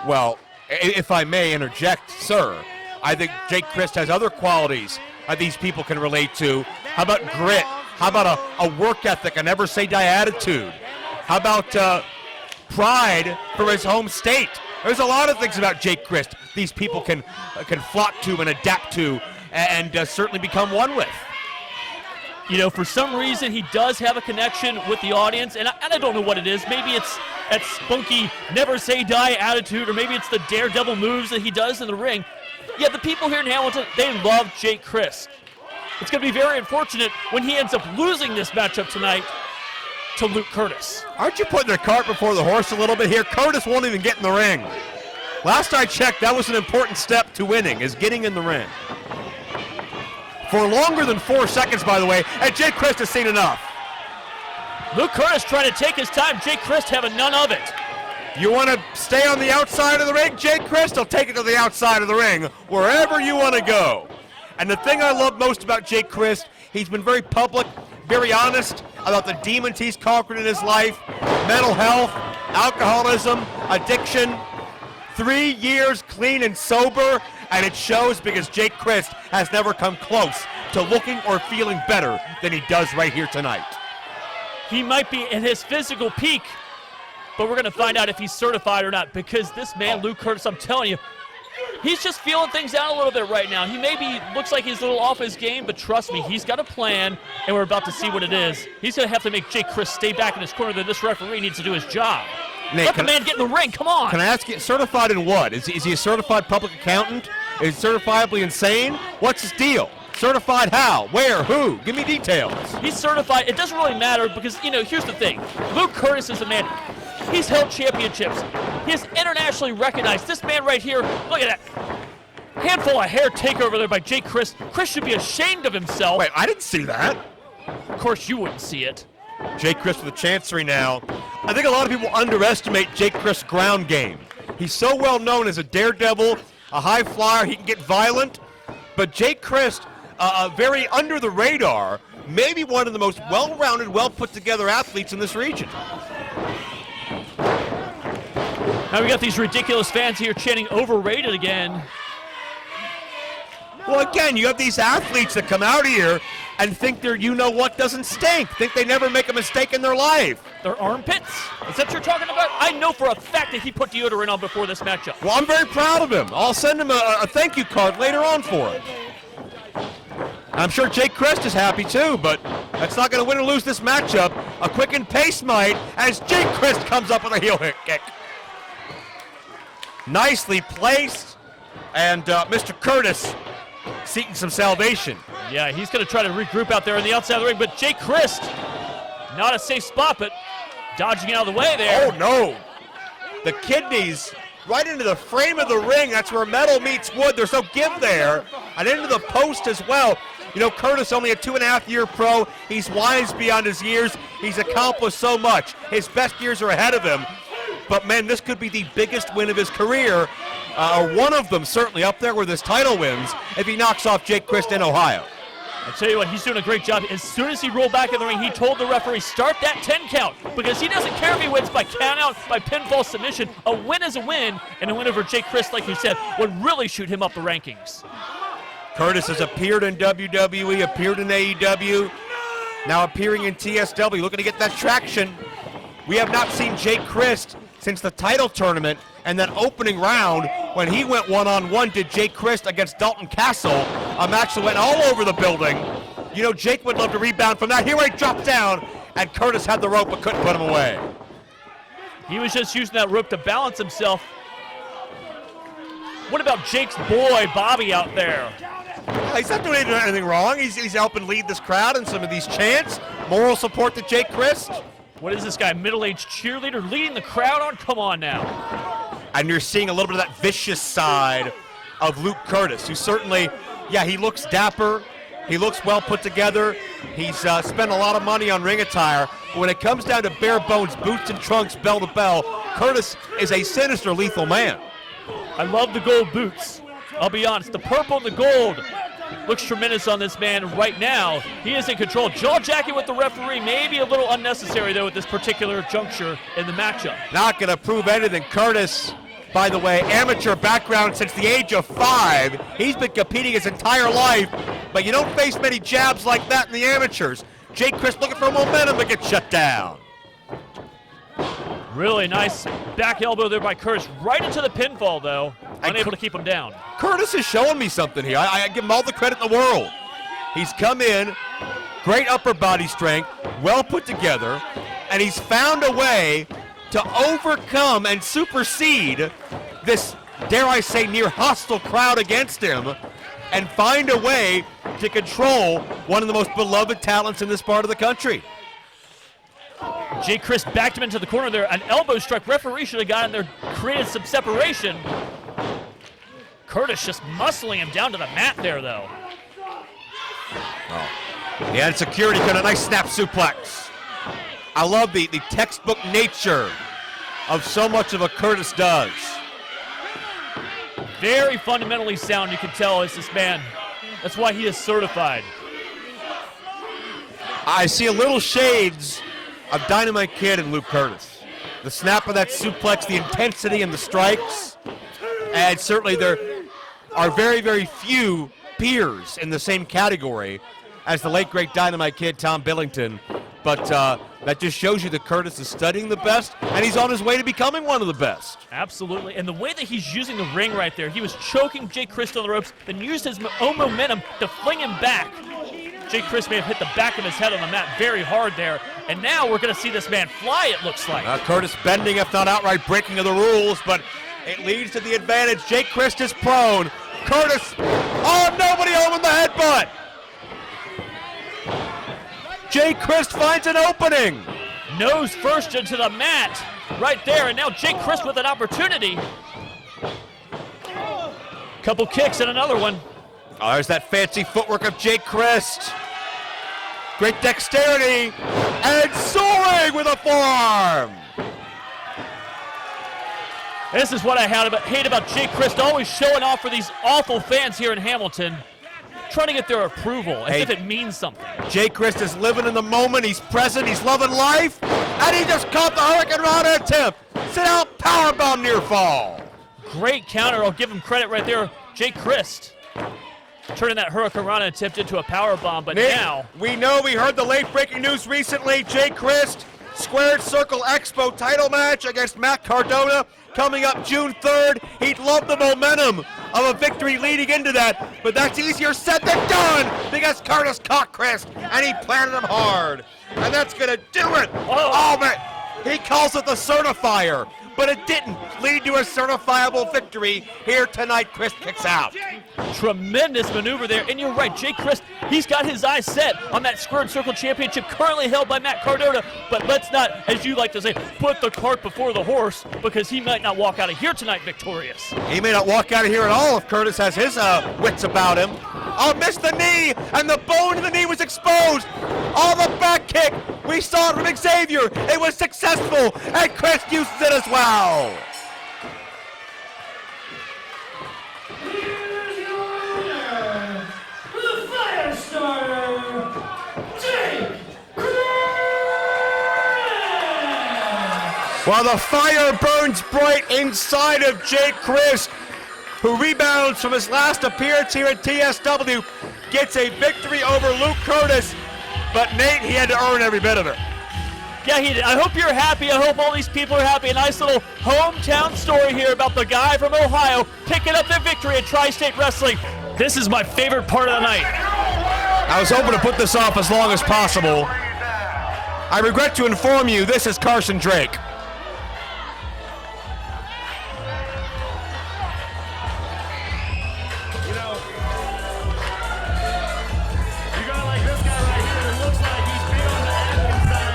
Well, if I may interject, sir, I think Jake Crist has other qualities these people can relate to. How about grit? How about a work ethic, a never say die attitude? How about pride for his home state? There's a lot of things about Jake Crist these people can flock to and adapt to and certainly become one with. You know, for some reason, he does have a connection with the audience, and I don't know what it is. Maybe it's that spunky, never-say-die attitude, or maybe it's the daredevil moves that he does in the ring. Yeah, the people here in Hamilton, they love Jake Crist. It's going to be very unfortunate when he ends up losing this matchup tonight to Luke Kurtis. Aren't you putting the cart before the horse a little bit here? Kurtis won't even get in the ring. Last I checked, that was an important step to winning, is getting in the ring. For longer than 4 seconds, by the way, and Jake Crist has seen enough. Luke Kurtis trying to take his time. Jake Crist having none of it. You want to stay on the outside of the ring, Jake Crist? I'll take it to the outside of the ring, wherever you want to go. And the thing I love most about Jake Crist, he's been very public, very honest about the demons he's conquered in his life, mental health, alcoholism, addiction. 3 years clean and sober, and it shows because Jake Crist has never come close to looking or feeling better than he does right here tonight. He might be in his physical peak, but we're going to find out if he's certified or not, because this man, Luke Kurtis, I'm telling you, he's just feeling things out a little bit right now. He maybe looks like he's a little off his game, but trust me, he's got a plan, and we're about to see what it is. He's going to have to make Jake Crist stay back in his corner, then this referee needs to do his job. Nate, let the man get in the ring, come on. Can I ask you, certified in what? Is he a certified public accountant? Is he certifiably insane? What's his deal? Certified how? Where? Who? Give me details. He's certified. It doesn't really matter because, you know, here's the thing. Luke Kurtis is a man. He's held championships. He is internationally recognized. This man right here, look at that. Handful of hair takeover there by Jake Crist. Crist should be ashamed of himself. Wait, I didn't see that. Of course you wouldn't see it. Jake Crist for the Chancery now. I think a lot of people underestimate Jake Crist's ground game. He's so well known as a daredevil, a high flyer, he can get violent. But Jake Crist, very under the radar, maybe one of the most well-rounded, well-put-together athletes in this region. Now we got these ridiculous fans here chanting overrated again. Well, again, you have these athletes that come out here and think their you-know-what doesn't stink, think they never make a mistake in their life. Their armpits? Is that what you're talking about? I know for a fact that he put deodorant on before this matchup. Well, I'm very proud of him. I'll send him a thank you card later on for it. I'm sure Jake Crist is happy too, but that's not going to win or lose this matchup. A quickened pace might as Jake Crist comes up with a heel kick. Nicely placed, and Mr. Kurtis seeking some salvation. Yeah, he's going to try to regroup out there on the outside of the ring, but Jake Crist, not a safe spot, but dodging out of the way there. Oh, no. The kidneys right into the frame of the ring. That's where metal meets wood. There's no give there. And into the post as well. You know, Kurtis, only a 2.5-year pro. He's wise beyond his years. He's accomplished so much. His best years are ahead of him. But, man, this could be the biggest win of his career, or one of them certainly up there where this title wins, if he knocks off Jake Crist in Ohio. I tell you what, he's doing a great job. As soon as he rolled back in the ring, he told the referee, start that 10 count, because he doesn't care if he wins by count out, by pinfall submission. A win is a win, and a win over Jake Crist, like you said, would really shoot him up the rankings. Kurtis has appeared in WWE, appeared in AEW, now appearing in TSW, looking to get that traction. We have not seen Jake Crist since the title tournament and that opening round when he went one-on-one did Jake Crist against Dalton Castle, a match that went all over the building. You know, Jake would love to rebound from that. Here he dropped down, and Kurtis had the rope but couldn't put him away. He was just using that rope to balance himself. What about Jake's boy, Bobby, out there? He's not doing anything wrong. He's helping lead this crowd in some of these chants. Moral support to Jake Crist. What is this guy, middle-aged cheerleader leading the crowd on? Come on now. And you're seeing a little bit of that vicious side of Luke Kurtis, who certainly, yeah, he looks dapper. He looks well put together. He's spent a lot of money on ring attire. But when it comes down to bare bones, boots and trunks, bell to bell, Kurtis is a sinister, lethal man. I love the gold boots. I'll be honest, the purple and the gold looks tremendous on this man right now. He is in control. Jaw jacket with the referee, maybe a little unnecessary though at this particular juncture in the matchup. Not going to prove anything. Kurtis by the way, amateur background since the age of 5. He's been competing his entire life, but you don't face many jabs like that in the amateurs. Jake Crist looking for momentum to get shut down. Really nice back elbow there by Kurtis. Right into the pinfall, though. Unable to keep him down. Kurtis is showing me something here. I give him all the credit in the world. He's come in, great upper body strength, well put together, and he's found a way to overcome and supersede this, dare I say, near hostile crowd against him, and find a way to control one of the most beloved talents in this part of the country. Jake Crist backed him into the corner there. An elbow strike. Referee should have got in there, created some separation. Kurtis just muscling him down to the mat there, though. Oh. He had security, got a nice snap suplex. I love the textbook nature of so much of what Kurtis does. Very fundamentally sound, you can tell, is this man. That's why he is certified. I see a little shades of Dynamite Kid and Luke Kurtis. The snap of that suplex, the intensity and the strikes, and certainly there are very, very few peers in the same category as the late, great Dynamite Kid, Tom Billington. But that just shows you that Kurtis is studying the best, and he's on his way to becoming one of the best. Absolutely, and the way that he's using the ring right there, he was choking Jake Crist on the ropes, then used his own momentum to fling him back. Jake Crist may have hit the back of his head on the mat very hard there, and now we're going to see this man fly, it looks like. Kurtis bending, if not outright breaking of the rules, but it leads to the advantage. Jake Crist is prone. Kurtis, oh, nobody home in the headbutt. Jake Crist finds an opening. Nose first into the mat, right there, and now Jake Crist with an opportunity. Couple kicks and another one. Oh, there's that fancy footwork of Jake Crist. Great dexterity, and soaring with a forearm. This is what I hate about Jake Crist, always showing off for these awful fans here in Hamilton, trying to get their approval, as if it means something. Jake Crist is living in the moment, he's present, he's loving life, and he just caught the Hurricane Rana attempt. Sit out, powerbomb near fall. Great counter, I'll give him credit right there, Jake Crist. Turning that Hurricane Rana attempt into a powerbomb, but now... We heard the late breaking news recently. Jake Crist, Squared Circle Expo title match against Matt Cardona coming up June 3rd. He'd love the momentum of a victory leading into that, but that's easier said than done because Kurtis caught Crist and he planted him hard. And that's going to do it. Oh, man. He calls it the certifier, but it didn't lead to a certifiable victory. Here tonight, Crist kicks out. Tremendous maneuver there, and you're right, Jake Crist, he's got his eyes set on that Squared Circle Championship currently held by Matt Cardona, but let's not, as you like to say, put the cart before the horse, because he might not walk out of here tonight victorious. He may not walk out of here at all if Kurtis has his wits about him. Oh, missed the knee, and the bone in the knee was exposed. Oh, the back kick, we saw it from Xavier. It was successful, and Crist uses it as well. Here's your winner, the fire starter, Jake Crist. While the fire burns bright inside of Jake Crist, who rebounds from his last appearance here at TSW, gets a victory over Luke Kurtis, but Nate, he had to earn every bit of it. Yeah, he did. I hope you're happy. I hope all these people are happy. A nice little hometown story here about the guy from Ohio picking up the victory at Tri-State Wrestling. This is my favorite part of the night. I was hoping to put this off as long as possible. I regret to inform you, this is Carson Drake.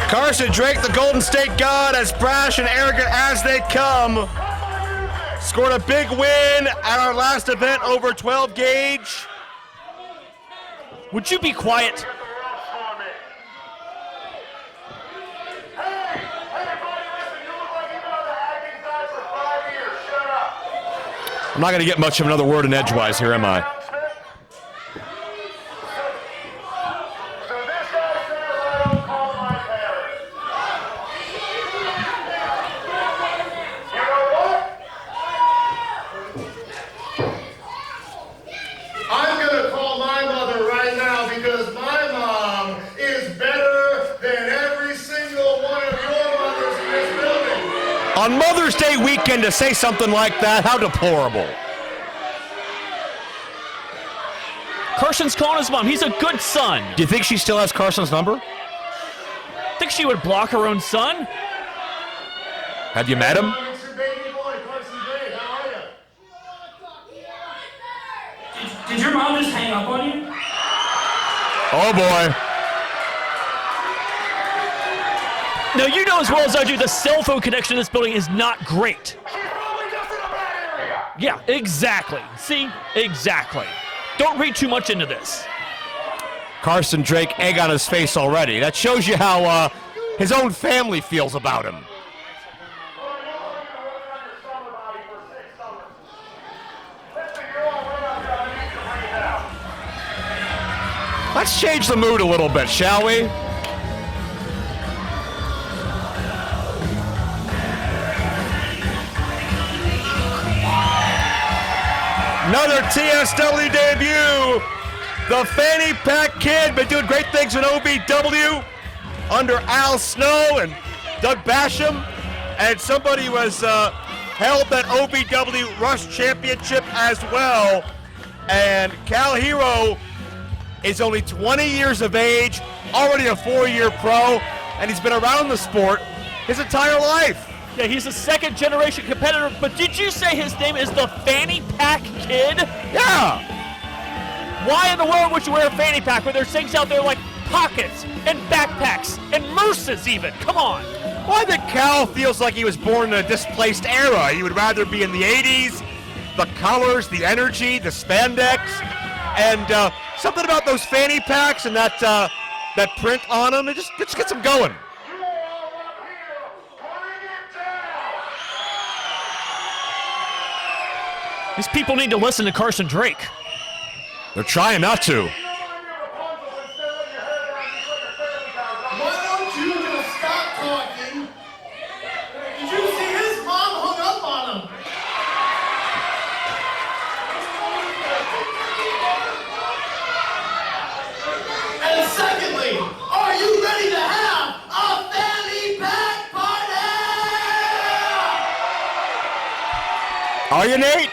Carson Drake, the Golden State God, as brash and arrogant as they come, scored a big win at our last event over 12 gauge. Would you be quiet? I'm not going to get much of another word in edgewise here, am I? On Mother's Day weekend to say something like that, how deplorable. Carson's calling his mom. He's a good son. Do you think she still has Carson's number? Think she would block her own son? Have you met him? It's your baby boy, Carson Drake. How are you? Did your mom just hang up on you? Oh boy. Now, you know as well as I do, the cell phone connection in this building is not great. She's probably just in a bad area. Yeah, exactly. See? Exactly. Don't read too much into this. Carson Drake, egg on his face already. That shows you how his own family feels about him. Let's change the mood a little bit, shall we? Another TSW debut. The Fanny Pack Kid been doing great things in OVW under Al Snow and Doug Basham. And somebody was held that OVW Rush Championship as well. And Cal Hero is only 20 years of age, already a 4-year pro, and he's been around the sport his entire life. Yeah, he's a second-generation competitor, but did you say his name is the Fanny Pack Kid? Yeah. Why in the world would you wear a fanny pack when there's things out there like pockets and backpacks and Merces even? Come on. Well, I think Cal feels like he was born in a displaced era. He would rather be in the 80s, the colors, the energy, the spandex, and something about those fanny packs and that print on them, it just gets him going. These people need to listen to Carson Drake. They're trying not to. Why don't you just stop talking? Did you see his mom hung up on him? And secondly, are you ready to have a fanny pack party? Are you, Nate?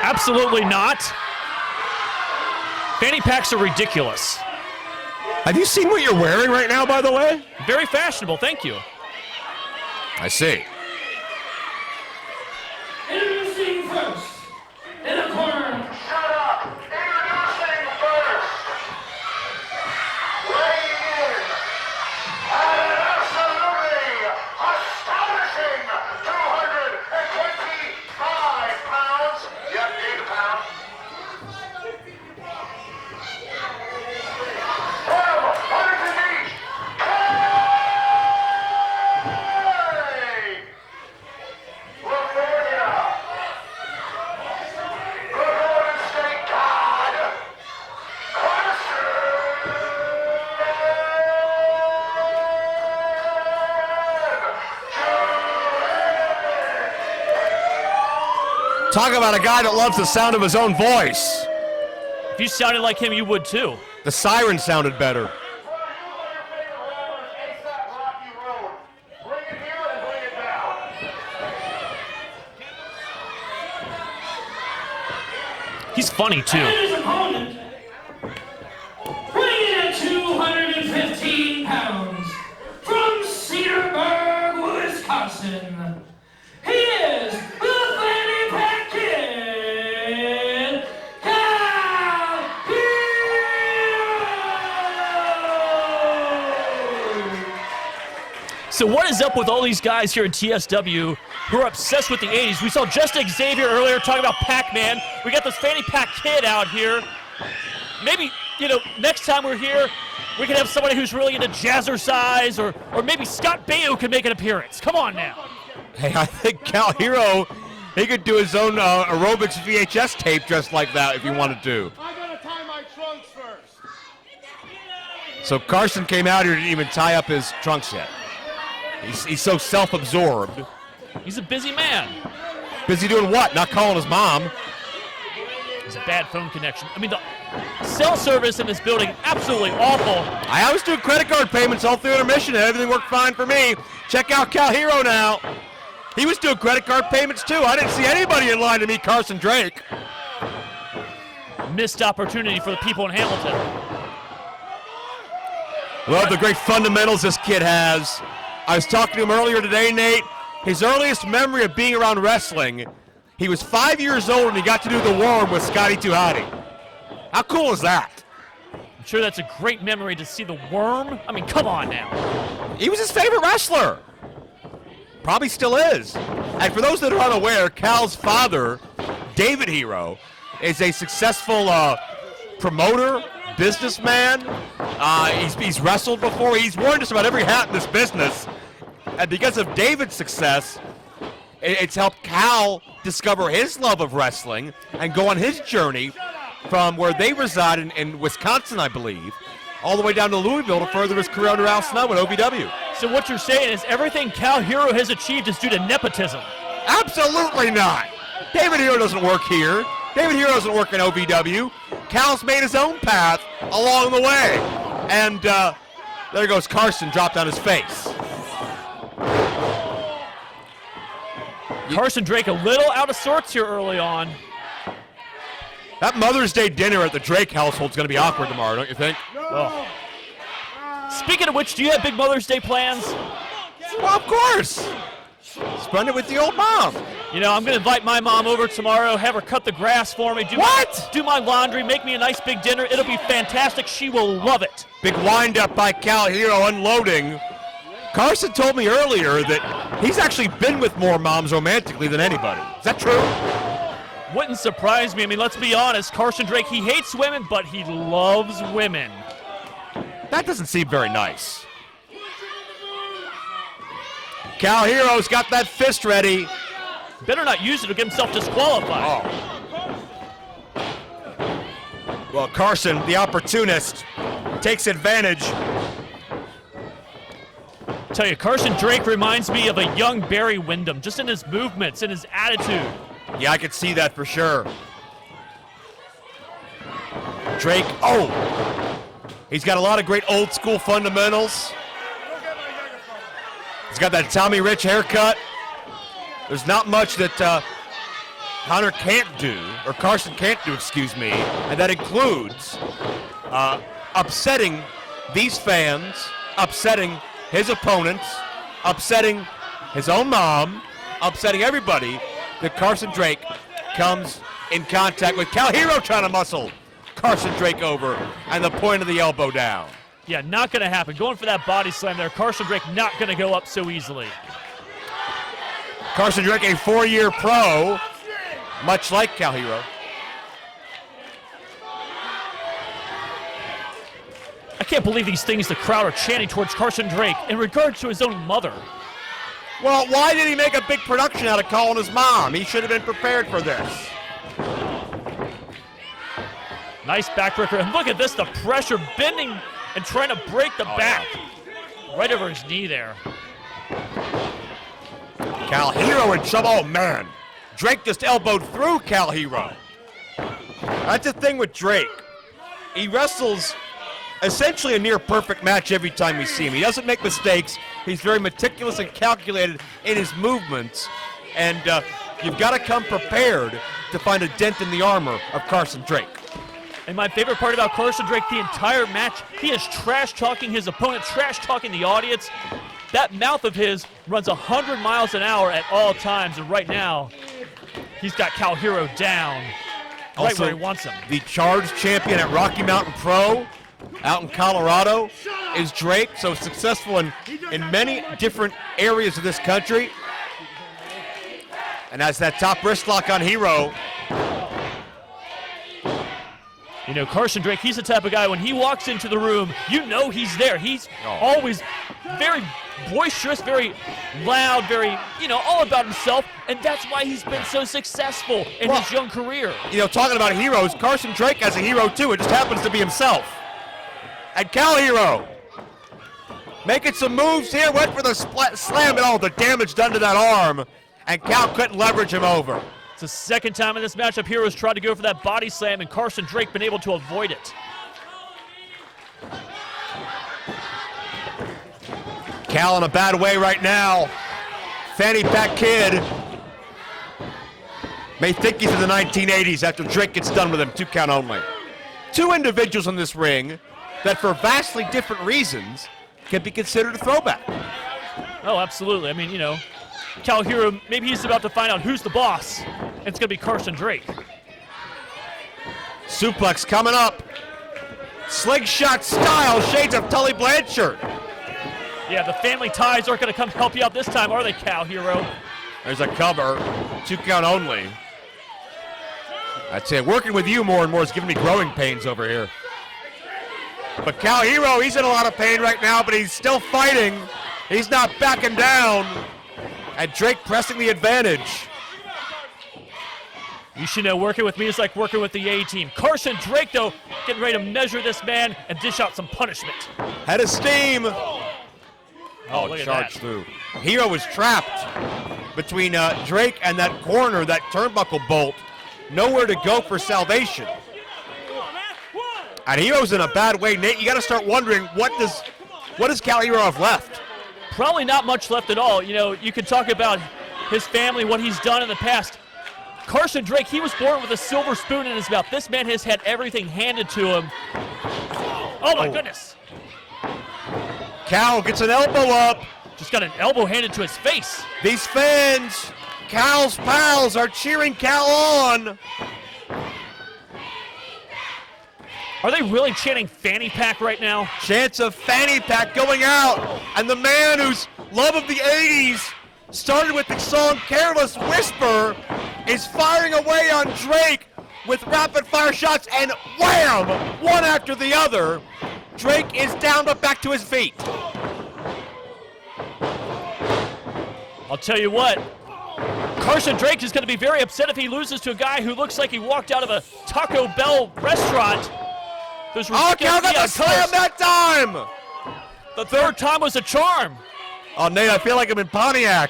Absolutely not. Fanny packs are ridiculous. Have you seen what you're wearing right now, by the way? Very fashionable, thank you. I see. Introducing first, in the corner. Shut up! Introducing first. Weighing in at an absolutely astonishing 225 pounds. Yep, need a pound. From underneath, Hey! California. The Golden State God, Talk about a guy that loves the sound of his own voice. If you sounded like him, you would too. The siren sounded better. Bring it here and bring it down. He's funny too. And his opponent, weighing in at 215 pounds, from Cedarburg, Wisconsin, he is the Fanny Pack Kid, Cal Beale. So what is up with all these guys here at TSW who are obsessed with the 80s? We saw just Xavier earlier talking about Pacman. We got this Fanny Pack Kid out here. Maybe, next time we're here, we can have somebody who's really into jazzercise, or maybe Scott Beale could make an appearance. Come on now. Hey, I think Cal Hero, he could do his own aerobics VHS tape just like that if he wanted to. I gotta tie my trunks first. So Carson came out here and didn't even tie up his trunks yet. He's so self-absorbed. He's a busy man. Busy doing what? Not calling his mom. It's a bad phone connection. I mean, the cell service in this building, absolutely awful. I was doing credit card payments all through intermission and everything worked fine for me. Check out Cal Hero now. He was doing credit card payments too. I didn't see anybody in line to meet Carson Drake. Missed opportunity for the people in Hamilton. Love the great fundamentals this kid has. I was talking to him earlier today, Nate. His earliest memory of being around wrestling, he was 5 years old and he got to do the worm with Scotty 2 Hotty. How cool is that? I'm sure that's a great memory to see the worm. I mean, come on now. He was his favorite wrestler. Probably still is. And for those that are unaware, Cal's father, David Hero, is a successful promoter, businessman. He's wrestled before. He's worn just about every hat in this business. And because of David's success, it's helped Cal discover his love of wrestling and go on his journey from where they reside in Wisconsin, I believe, all the way down to Louisville to further his career under Al Snow at OVW. So what you're saying is everything Cal Hero has achieved is due to nepotism. Absolutely not. David Hero doesn't work here. David Hero doesn't work in OVW. Cal's made his own path along the way. And there goes Carson, dropped on his face. Carson Drake a little out of sorts here early on. That Mother's Day dinner at the Drake household is going to be awkward tomorrow, don't you think? Oh. Speaking of which, do you have big Mother's Day plans? Well, of course. Spend it with the old mom. You know, I'm going to invite my mom over tomorrow, have her cut the grass for me, do my laundry, make me a nice big dinner. It'll be fantastic. She will love it. Big wind-up by Cal Hero unloading. Carson told me earlier that he's actually been with more moms romantically than anybody. Is that true? Wouldn't surprise me. I mean, let's be honest. Carson Drake, he hates women, but he loves women. That doesn't seem very nice. Cal Hero's got that fist ready. Better not use it to get himself disqualified. Oh. Well, Carson, the opportunist, takes advantage. Tell you, Carson Drake reminds me of a young Barry Windham, just in his movements, in his attitude. Yeah, I could see that for sure. Drake, oh! He's got a lot of great old school fundamentals. He's got that Tommy Rich haircut. There's not much that Connor can't do, or Carson can't do, excuse me, and that includes upsetting these fans, upsetting his opponents, upsetting his own mom, upsetting everybody that Carson Drake comes in contact with. Cal Hero trying to muscle Carson Drake over, and the point of the elbow down. Yeah, not going to happen. Going for that body slam there. Carson Drake not going to go up so easily. Carson Drake, a 4-year pro, much like Cal Hero. I can't believe these things the crowd are chanting towards Carson Drake in regards to his own mother. Well, why did he make a big production out of calling his mom? He should have been prepared for this. Nice backbreaker. And look at this, the pressure bending and trying to break the back. Yeah. Right over his knee there. Cal Hero in trouble. Oh, man. Drake just elbowed through Cal Hero. That's the thing with Drake. He wrestles essentially a near-perfect match every time we see him. He doesn't make mistakes. He's very meticulous and calculated in his movements. And you've got to come prepared to find a dent in the armor of Carson Drake. And my favorite part about Carson Drake, the entire match, he is trash-talking his opponent, trash-talking the audience. That mouth of his runs 100 miles an hour at all times, and right now, he's got Cal Hero down, right also, where he wants him. The charged champion at Rocky Mountain Pro out in Colorado is Drake, so successful in many different areas of this country. And as that top wrist lock on Hero. You know, Carson Drake, he's the type of guy, when he walks into the room, you know he's there. He's always very boisterous, very loud, very, all about himself, and that's why he's been so successful in his young career. Talking about heroes, Carson Drake has a hero too. It just happens to be himself. And Cal Hero making some moves here, went for the slam, and the damage done to that arm, and Cal couldn't leverage him over. It's the second time in this matchup Heroes tried to go for that body slam, and Carson Drake been able to avoid it. Cal in a bad way right now. fanny pack kid may think he's in the 1980s after Drake gets done with him. 2 count only. 2 individuals in this ring that for vastly different reasons can be considered a throwback. Oh, absolutely. I mean, you know, Cal Hero, maybe he's about to find out who's the boss. It's going to be Carson Drake. Suplex coming up. Slingshot style, shades of Tully Blanchard. Yeah, the family ties aren't going to come help you out this time, are they, Cal Hero? There's a cover. 2 count only. I'd say working with you more and more is giving me growing pains over here. But Cal Hero, he's in a lot of pain right now, but he's still fighting. He's not backing down. And Drake pressing the advantage. You should know working with me is like working with the A-team. Carson Drake, though, getting ready to measure this man and dish out some punishment. Head of steam. Look at charged that. through. Hero was trapped between Drake and that corner, that turnbuckle bolt. Nowhere to go for salvation. And Hero's in a bad way. Nate, you got to start wondering, what does Cal Hero have left? Probably not much left at all. You know, you could talk about his family, what he's done in the past. Carson Drake, he was born with a silver spoon in his mouth. This man has had everything handed to him. Oh my goodness. Cal gets an elbow up. Just got an elbow handed to his face. These fans, Cal's pals, are cheering Cal on. Are they really chanting fanny pack right now? Chance of fanny pack going out. And the man whose love of the 80s started with the song Careless Whisper is firing away on Drake with rapid fire shots, and wham! One after the other. Drake is down but back to his feet. I'll tell you what, Carson Drake is going to be very upset if he loses to a guy who looks like he walked out of a Taco Bell restaurant. Oh, Cal got the slam that time! The third time was a charm. Oh, Nate, I feel like I'm in Pontiac.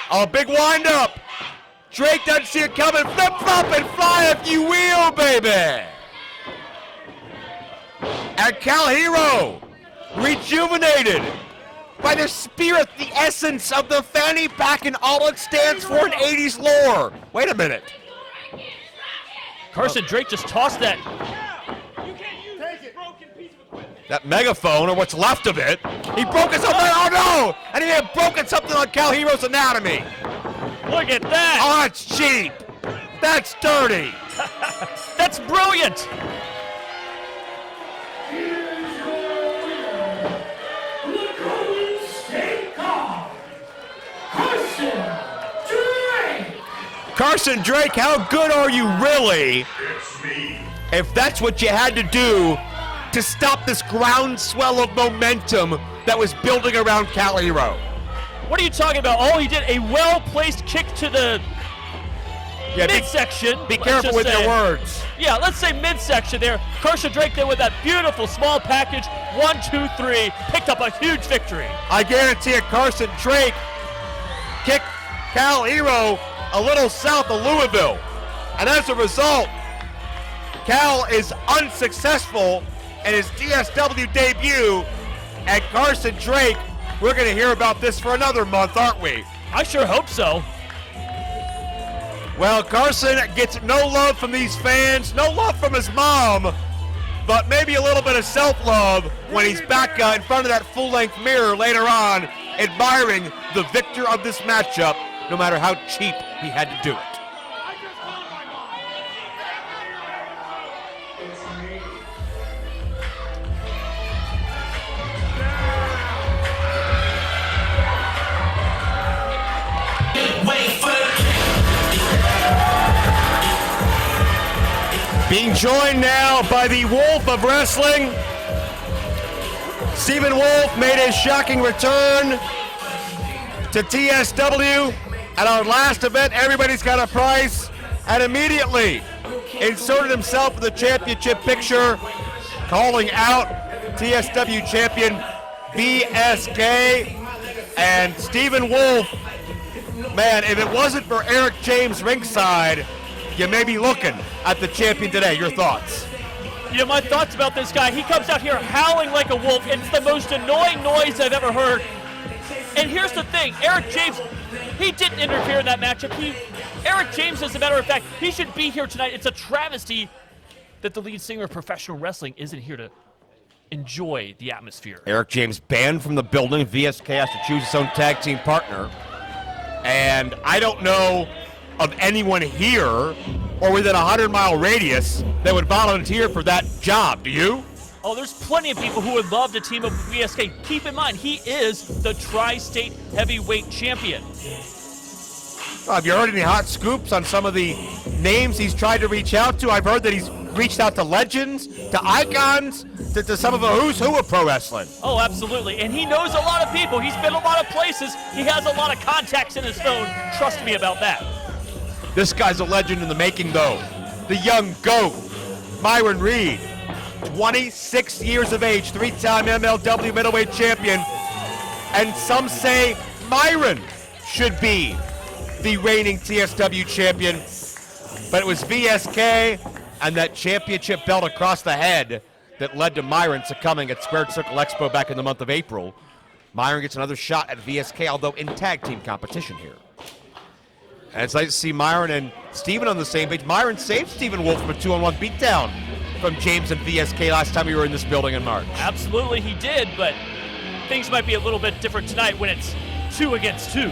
Oh, big wind up. Drake doesn't see it coming. Flip, flop, and fly if you will, baby. And Cal Hero, rejuvenated by the spirit, the essence of the fanny pack and all it stands for in 80s lore. Wait a minute. Carson Drake just tossed that. That megaphone, or what's left of it. He broke it something. Oh no! And he had broken something on Cal Hero's anatomy. Look at that. Oh, that's cheap. That's dirty. That's brilliant. Here's your winner, the Golden State Guard, Carson Drake. Carson Drake, how good are you really? It's me. If that's what you had to do to stop this groundswell of momentum that was building around Cal Hero. What are you talking about? Oh, he did a well-placed kick to the midsection. Be careful with your words. Yeah, let's say midsection there. Carson Drake there with that beautiful small package. 1, 2, 3. Picked up a huge victory. I guarantee it, Carson Drake kicked Cal Hero a little south of Louisville. And as a result, Cal is unsuccessful in his DSW debut. And Carson Drake, we're going to hear about this for another month, aren't we? I sure hope so. Well, Carson gets no love from these fans, no love from his mom, but maybe a little bit of self-love when he's back in front of that full-length mirror later on, admiring the victor of this matchup, no matter how cheap he had to do it. Being joined now by the Wolf of Wrestling. Stephen Wolf made his shocking return to TSW at our last event. Everybody's got a price, and immediately inserted himself in the championship picture, calling out TSW champion VSK. And Stephen Wolf, man, if it wasn't for Erick James ringside, you may be looking at the champion today. Your thoughts? You know, my thoughts about this guy, he comes out here howling like a wolf. It's the most annoying noise I've ever heard. And here's the thing, Erick James, he didn't interfere in that matchup. Erick James, as a matter of fact, he should be here tonight. It's a travesty that the lead singer of professional wrestling isn't here to enjoy the atmosphere. Erick James banned from the building. VSK has to choose his own tag team partner. And I don't know of anyone here or within a 100-mile radius that would volunteer for that job. Do you? Oh, there's plenty of people who would love to team up with VSK. Keep in mind, he is the Tri-State Heavyweight Champion. Have you heard any hot scoops on some of the names he's tried to reach out to? I've heard that he's reached out to legends, to icons, to some of the who's who of pro wrestling. Oh, absolutely. And he knows a lot of people. He's been a lot of places. He has a lot of contacts in his phone. Trust me about that. This guy's a legend in the making, though. The young GOAT, Myron Reed. 26 years of age, 3-time MLW middleweight champion. And some say Myron should be the reigning TSW champion. But it was VSK and that championship belt across the head that led to Myron succumbing at Squared Circle Expo back in the month of April. Myron gets another shot at VSK, although in tag team competition here. And it's nice to see Myron and Steven on the same page. Myron saved Stephen Wolf from a 2-on-1 beatdown from James and VSK last time we were in this building in March. Absolutely he did, but things might be a little bit different tonight when it's 2 against 2.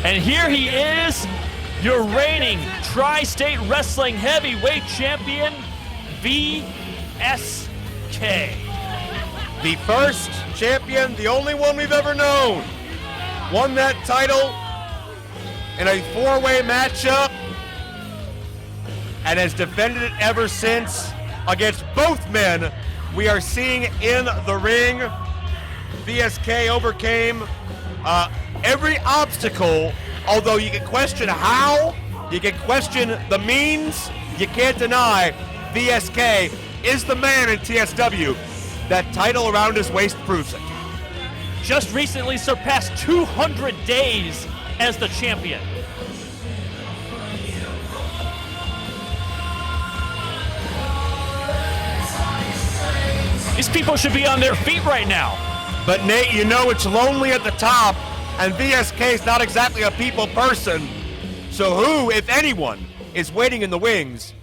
And here he is, your reigning Tri-State Wrestling Heavyweight Champion, VSK. The first champion, the only one we've ever known. Won that title in a 4-way matchup and has defended it ever since against both men we are seeing in the ring. VSK overcame every obstacle, although you can question how, you can question the means, you can't deny VSK is the man in TSW. That title around his waist proves it. Just recently surpassed 200 days as the champion. These people should be on their feet right now. But Nate, you know it's lonely at the top, and VSK is not exactly a people person. So who, if anyone, is waiting in the wings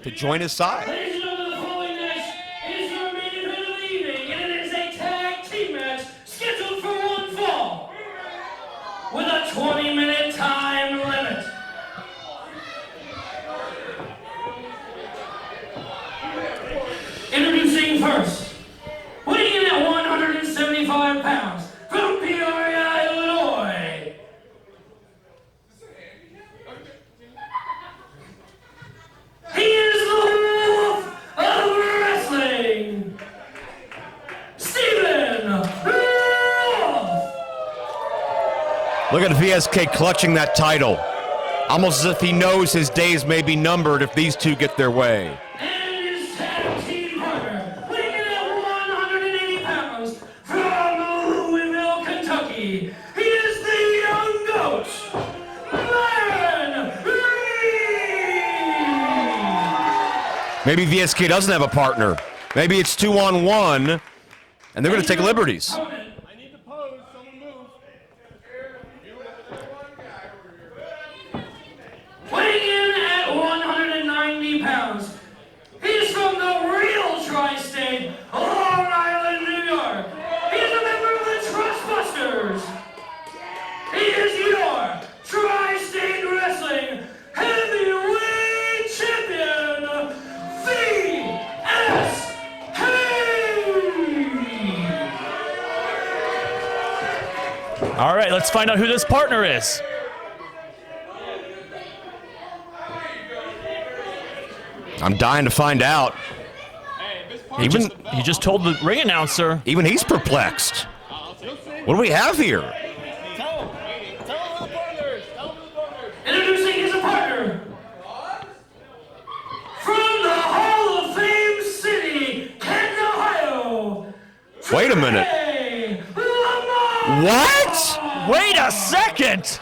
to join his side? Ladies and gentlemen, the following match is your main event of the evening, and it is a tag team match scheduled for one fall with a 20-minute time limit. Introducing first, weighing in at 175 pounds, from Peoria, Illinois, he is the Wolf of Wrestling, Stephen Wolf. Look at VSK clutching that title, almost as if he knows his days may be numbered if these two get their way. And his tag team partner, weighing in at 180 pounds, from Louisville, Kentucky, he is the young GOAT, Myron Reed. Maybe VSK doesn't have a partner. Maybe it's 2-on-1, and they're going to take liberties. I need to pose. Someone move. Weighing in at 190 pounds, he's from the real Tri-State, Long Island, New York. He is a member of the Trustbusters. He is your Tri-State Wrestling Heavyweight Champion, VSK. All right, let's find out who this partner is. I'm dying to find out. He just told the ring announcer. Even he's perplexed. What do we have here? Introducing his partner, from the Hall of Fame city, Canton, Ohio. Wait a minute. Trey Lamar. What? Wait a second!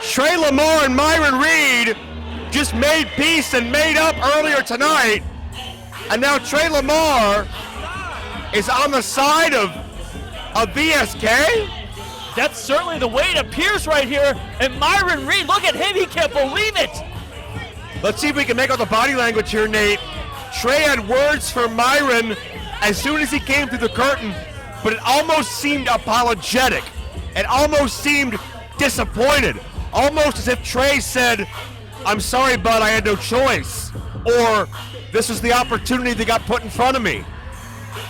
Trey Lamar and Myron Reed just made peace and made up earlier tonight. And now Tre Lamar is on the side of VSK. That's certainly the way it appears right here. And Myron Reed, look at him, he can't believe it. Let's see if we can make out the body language here, Nate. Tre had words for Myron as soon as he came through the curtain, but it almost seemed apologetic. It almost seemed disappointed. Almost as if Tre said, "I'm sorry, bud, I had no choice." Or, "This is the opportunity that got put in front of me."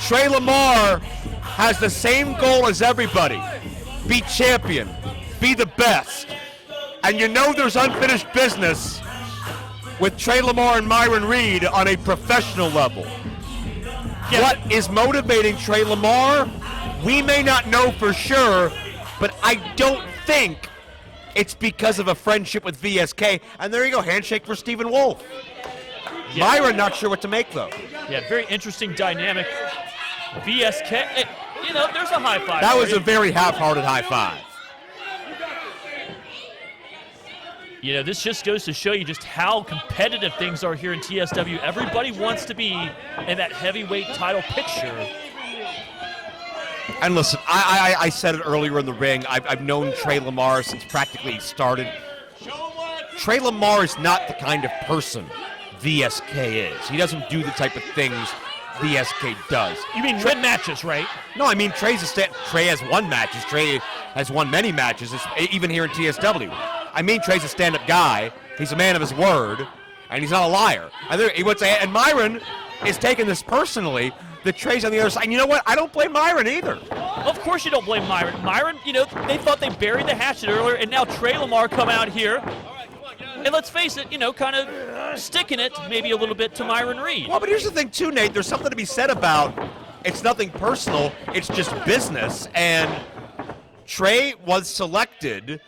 Tre Lamar has the same goal as everybody. Be champion. Be the best. And you know there's unfinished business with Tre Lamar and Myron Reed on a professional level. Yeah. What is motivating Tre Lamar? We may not know for sure, but I don't think it's because of a friendship with VSK. And there you go, handshake for Stephen Wolf. Yeah. Myron not sure what to make though. Yeah, very interesting dynamic. VSK, you know, there's a high five. That was a very half-hearted high five. You know, this just goes to show you just how competitive things are here in TSW. Everybody wants to be in that heavyweight title picture. And listen, I said it earlier in the ring, I've known Tre Lamar since practically he started. Tre Lamar is not the kind of person VSK is. He doesn't do the type of things VSK does. You mean win matches, right? No, I mean Tre has won matches. Tre has won many matches, even here in TSW. I mean Tre's a stand-up guy. He's a man of his word, and he's not a liar. And Myron is taking this personally. The Tre's on the other side. And you know what? I don't blame Myron either. Of course you don't blame Myron. Myron, you know, they thought they buried the hatchet earlier, and now Tre Lamar come out here. And let's face it, you know, kind of sticking it maybe a little bit to Myron Reed. Well, but here's the thing, too, Nate. There's something to be said about it's nothing personal. It's just business. And Tre was selected,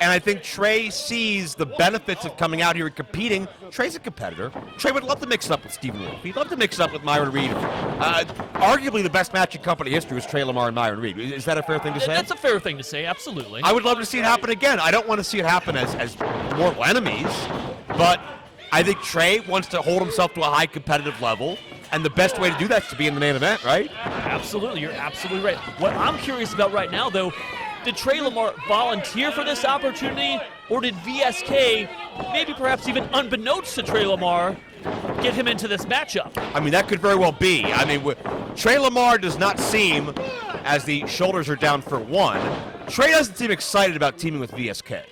and I think Tre sees the benefits of coming out here and competing. Tre's a competitor. Tre would love to mix it up with Stephen Wolf. He'd love to mix it up with Myron Reed. Arguably the best match in company history was Tre Lamar and Myron Reed. Is that a fair thing to say? That's a fair thing to say, absolutely. I would love to see it happen again. I don't want to see it happen as mortal enemies, but I think Tre wants to hold himself to a high competitive level, and the best way to do that is to be in the main event, right? Absolutely, you're absolutely right. What I'm curious about right now, though, did Tre Lamar volunteer for this opportunity, or did VSK, maybe perhaps even unbeknownst to Tre Lamar, get him into this matchup? I mean, that could very well be. I mean, Tre Lamar does not seem, as the shoulders are down for one, Tre doesn't seem excited about teaming with VSK.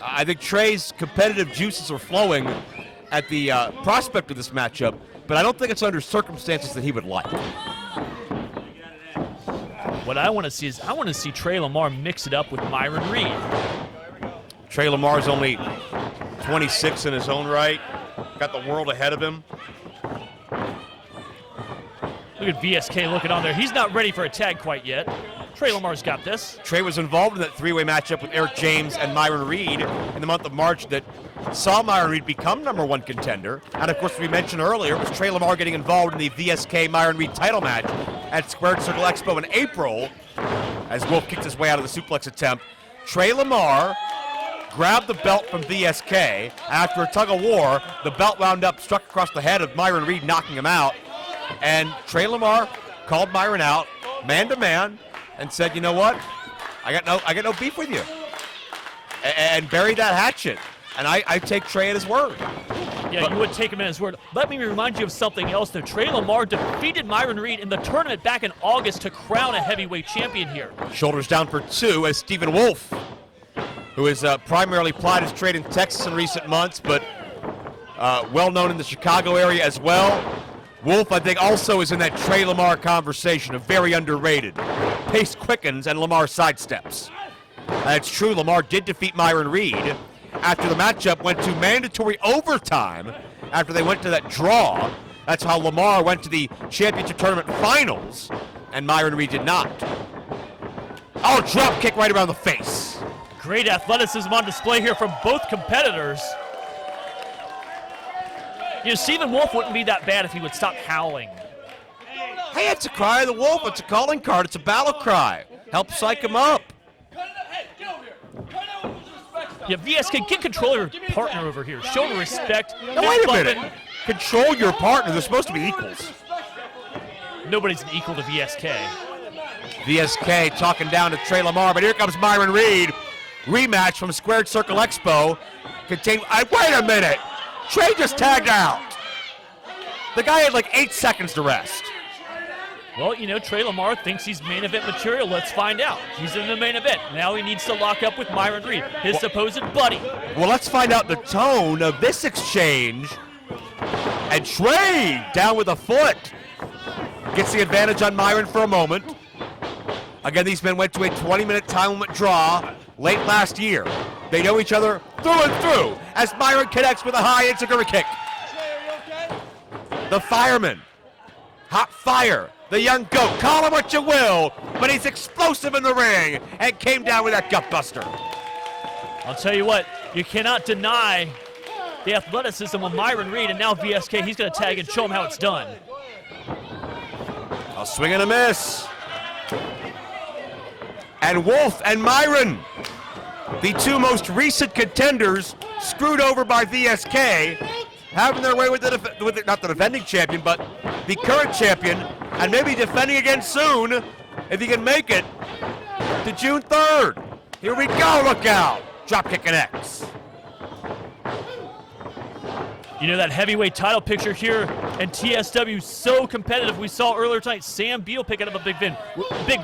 I think Tre's competitive juices are flowing at the prospect of this matchup, but I don't think it's under circumstances that he would like. What I want to see is I want to see Tre Lamar mix it up with Myron Reed. Tre Lamar's only 26 in his own right. Got the world ahead of him. Look at VSK looking on there. He's not ready for a tag quite yet. Tre Lamar's got this. Tre was involved in that three-way matchup with Erick James and Myron Reed in the month of March that saw Myron Reed become #1 contender. And of course, we mentioned earlier, it was Tre Lamar getting involved in the VSK Myron Reed title match at Squared Circle Expo in April as Wolf kicked his way out of the suplex attempt. Tre Lamar grabbed the belt from VSK. After a tug of war, the belt wound up, struck across the head of Myron Reed, knocking him out. And Tre Lamar called Myron out, man to man, and said, "You know what? I got no beef with you," and buried that hatchet. And I take Tre at his word. Yeah, you would take him at his word. Let me remind you of something else, though. Tre Lamar defeated Myron Reed in the tournament back in August to crown a heavyweight champion here. Shoulders down for two as Stephen Wolf, who has primarily plied his trade in Texas in recent months, but well known in the Chicago area as well. Wolf, I think, also is in that Tre Lamar conversation, a very underrated. Pace quickens and Lamar sidesteps. It's true, Lamar did defeat Myron Reed. After the matchup went to mandatory overtime, after they went to that draw, that's how Lamar went to the championship tournament finals, and Myron Reed did not. Oh, drop kick right around the face. Great athleticism on display here from both competitors. You know, Stephen Wolf wouldn't be that bad if he would stop howling. Hey, it's a cry of the wolf. It's a calling card. It's a battle cry. Help psych him up. Yeah, VSK, get control of your partner over here. Show the respect. Now, wait a minute. control your partner. They're supposed to be equals. Nobody's an equal to VSK. VSK talking down to Tre Lamar, but here comes Myron Reed. Rematch from Squared Circle Expo. Wait a minute. Trey just tagged out. The guy had like 8 seconds to rest. Well, you know, Tre Lamar thinks he's main event material. Let's find out. He's in the main event. Now he needs to lock up with Myron Reed, his supposed buddy. Well, let's find out the tone of this exchange. And Trey down with a foot. Gets the advantage on Myron for a moment. Again, these men went to a 20-minute time limit draw late last year. They know each other through and through as Myron connects with a high enziguri kick. The fireman, hot fire, the young goat, call him what you will, but he's explosive in the ring and came down with that gut buster. I'll tell you what, you cannot deny the athleticism of Myron Reed, and now VSK, he's going to tag and show him how it's done. A swing and a miss. And Wolf and Myron, the two most recent contenders, screwed over by VSK, having their way with not the defending champion, but the current champion, and maybe defending again soon, if he can make it to June 3rd. Here we go, look out. Dropkick connects. You know, that heavyweight title picture here, and TSW so competitive. We saw earlier tonight Sam Beale picking up a big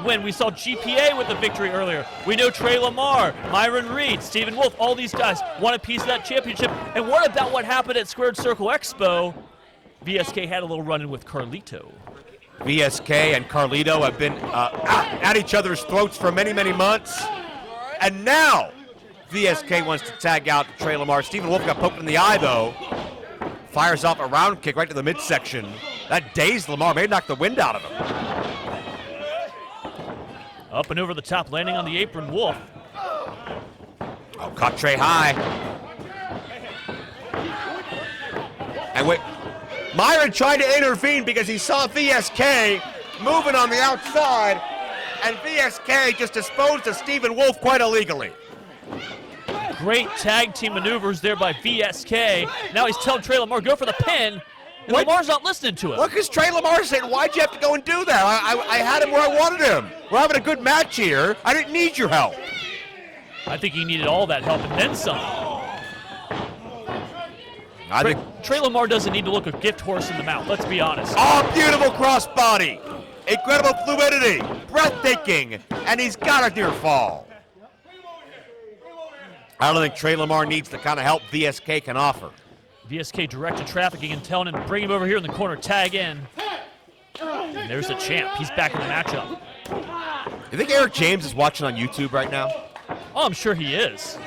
win. We saw GPA with the victory earlier. We know Tre Lamar, Myron Reed, Stephen Wolf, all these guys want a piece of that championship. And what about what happened at Squared Circle Expo? VSK had a little run-in with Carlito. VSK and Carlito have been at each other's throats for many, many months. And now VSK wants to tag out Tre Lamar. Stephen Wolf got poked in the eye, though. Fires off a round kick right to the midsection. That dazed Lamar, may knock the wind out of him. Up and over the top, landing on the apron, Wolf. Oh, caught Trey high. And wait, Myron tried to intervene because he saw VSK moving on the outside, and VSK just disposed of Stephen Wolf quite illegally. Great tag team maneuvers there by VSK. Now he's telling Tre Lamar, go for the pin, and What? Lamar's not listening to him. Look, is Tre Lamar saying, why'd you have to go and do that? I had him where I wanted him. We're having a good match here. I didn't need your help. I think he needed all that help and then some. I think. Tre Lamar doesn't need to look a gift horse in the mouth, let's be honest. Oh, beautiful crossbody. Incredible fluidity. Breathtaking. And he's got a near fall. I don't think Tre Lamar needs the kind of help VSK can offer. VSK directed trafficking and telling him, bring him over here in the corner, tag in. And there's the champ. He's back in the matchup. You think Erick James is watching on YouTube right now? Oh, I'm sure he is.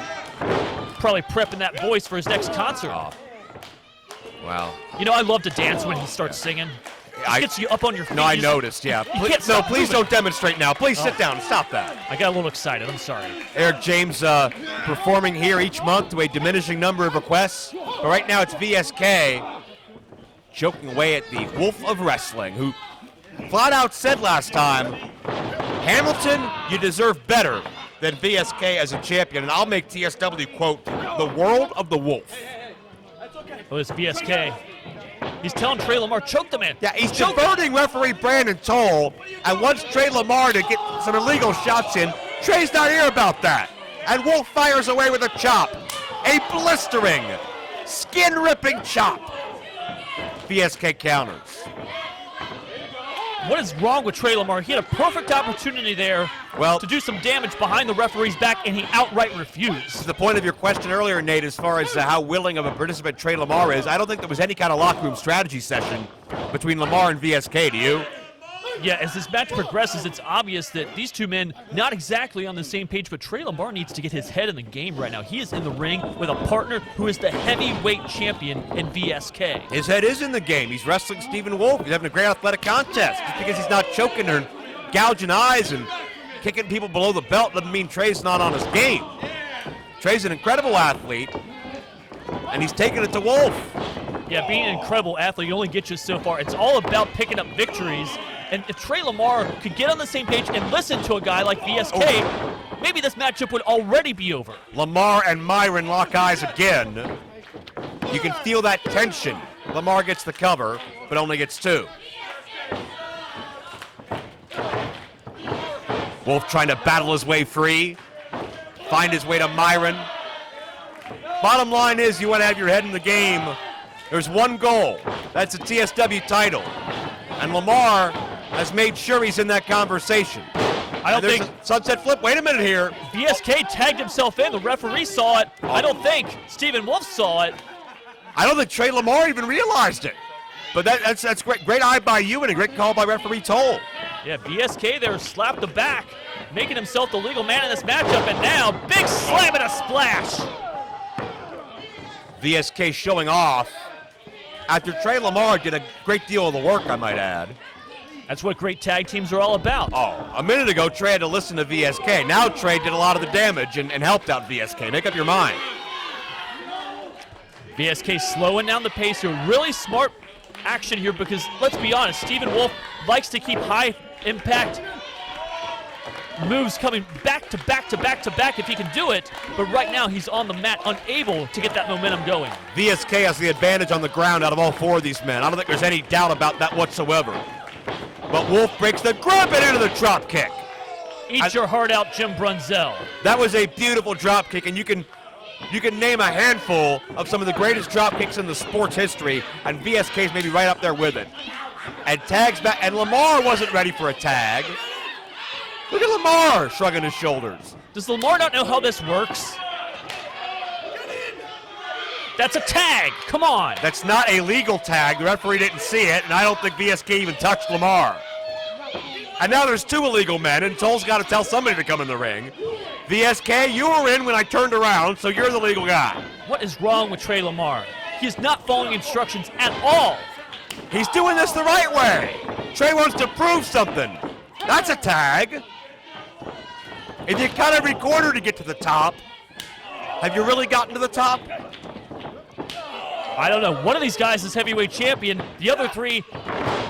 Probably prepping that voice for his next concert. Oh. Wow. You know, I love to dance when he starts singing. It gets you up on your feet. No, I noticed, yeah. can't stop Please moving. don't demonstrate now. Please sit down. Stop that. I got a little excited. I'm sorry. Erick James performing here each month to a diminishing number of requests. But right now it's VSK choking away at the Wolf of Wrestling, who flat out said last time, Hamilton, you deserve better than VSK as a champion. And I'll make TSW quote, the world of the Wolf. Oh, it's VSK. He's telling Tre Lamar, choke the man. Yeah, he's diverting referee Brandon Toll and wants Tre Lamar to get some illegal shots in. Trey's not here about that. And Wolf fires away with a chop. A blistering, skin-ripping chop. VSK counters. What is wrong with Tre Lamar? He had a perfect opportunity there to do some damage behind the referee's back, and he outright refused. To the point of your question earlier, Nate, as far as how willing of a participant Tre Lamar is, I don't think there was any kind of locker room strategy session between Lamar and VSK. Do you? Yeah, as this match progresses, it's obvious that these two men not exactly on the same page, but Tre Lamar needs to get his head in the game right now. He is in the ring with a partner who is the heavyweight champion in VSK. His head is in the game. He's wrestling Stephen Wolf. He's having a great athletic contest. Just because he's not choking or gouging eyes and kicking people below the belt doesn't mean Trey's not on his game. Trey's an incredible athlete, and he's taking it to Wolf. Yeah, being an incredible athlete only gets you so far. It's all about picking up victories. And if Tre Lamar could get on the same page and listen to a guy like VSK, maybe this matchup would already be over. Lamar and Myron lock eyes again. You can feel that tension Lamar gets the cover, but only gets 2. Wolf trying to battle his way free, find his way to Myron. Bottom line is you want to have your head in the game. There's one goal. That's a TSW title. And Lamar has made sure he's in that conversation. I don't think a sunset flip. Wait a minute here. VSK tagged himself in. The referee saw it. I don't think Stephen Wolf saw it. I don't think Tre Lamar even realized it. But that's great. Great eye by you and a great call by referee Toll. Yeah, VSK there slapped the back, making himself the legal man in this matchup. And now, big slam and a splash. VSK showing off after Tre Lamar did a great deal of the work, I might add. That's what great tag teams are all about. Oh, a minute ago, Tre had to listen to VSK. Now Tre did a lot of the damage and helped out VSK. Make up your mind. VSK slowing down the pace here. Really smart action here because, let's be honest, Stephen Wolf likes to keep high impact moves coming back to back to back to back if he can do it. But right now, he's on the mat, unable to get that momentum going. VSK has the advantage on the ground out of all 4 of these men. I don't think there's any doubt about that whatsoever. But Wolf breaks the grip and into the drop kick. Eat your heart out, Jim Brunzell. That was a beautiful drop kick, and you can name a handful of some of the greatest drop kicks in the sport's history, and VSK's maybe right up there with it. And tags back, and Lamar wasn't ready for a tag. Look at Lamar shrugging his shoulders. Does Lamar not know how this works? That's a tag. Come on. That's not a legal tag. The referee didn't see it, and I don't think VSK even touched Lamar. And now there's 2 illegal men, and Toll's got to tell somebody to come in the ring. VSK, you were in when I turned around, so you're the legal guy. What is wrong with Tre Lamar? He is not following instructions at all. He's doing this the right way. Tre wants to prove something. That's a tag. If you cut every corner to get to the top, have you really gotten to the top? I don't know. One of these guys is heavyweight champion. The other 3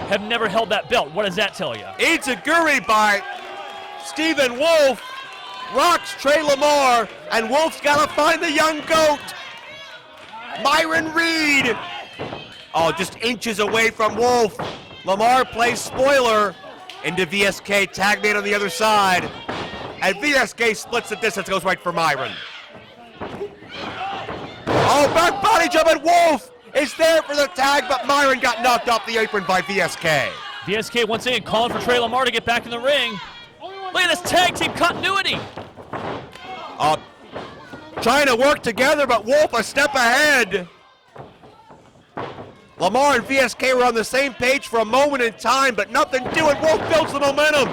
have never held that belt. What does that tell you? Itaguri by Stephen Wolf rocks Tre Lamar, and Wolf's got to find the young goat, Myron Reed. Oh, just inches away from Wolf. Lamar plays spoiler into VSK, tag made on the other side. And VSK splits the distance, goes right for Myron. Oh, back body jump, and Wolf is there for the tag, but Myron got knocked off the apron by VSK. VSK once again calling for Tre Lamar to get back in the ring. Look at this tag team continuity. Trying to work together, but Wolf a step ahead. Lamar and VSK were on the same page for a moment in time, but nothing doing. Wolf builds the momentum.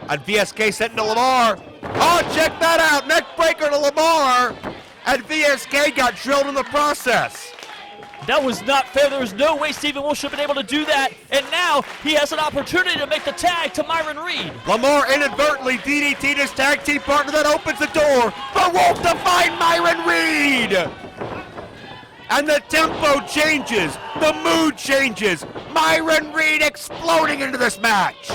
And VSK sent to Lamar. Oh, check that out. Neck breaker to Lamar. And VSK got drilled in the process. That was not fair. There was no way Stephen Wolf should have been able to do that. And now he has an opportunity to make the tag to Myron Reed. Lamar inadvertently DDT'd his tag team partner. That opens the door for Wolf to find Myron Reed. And the tempo changes. The mood changes. Myron Reed exploding into this match.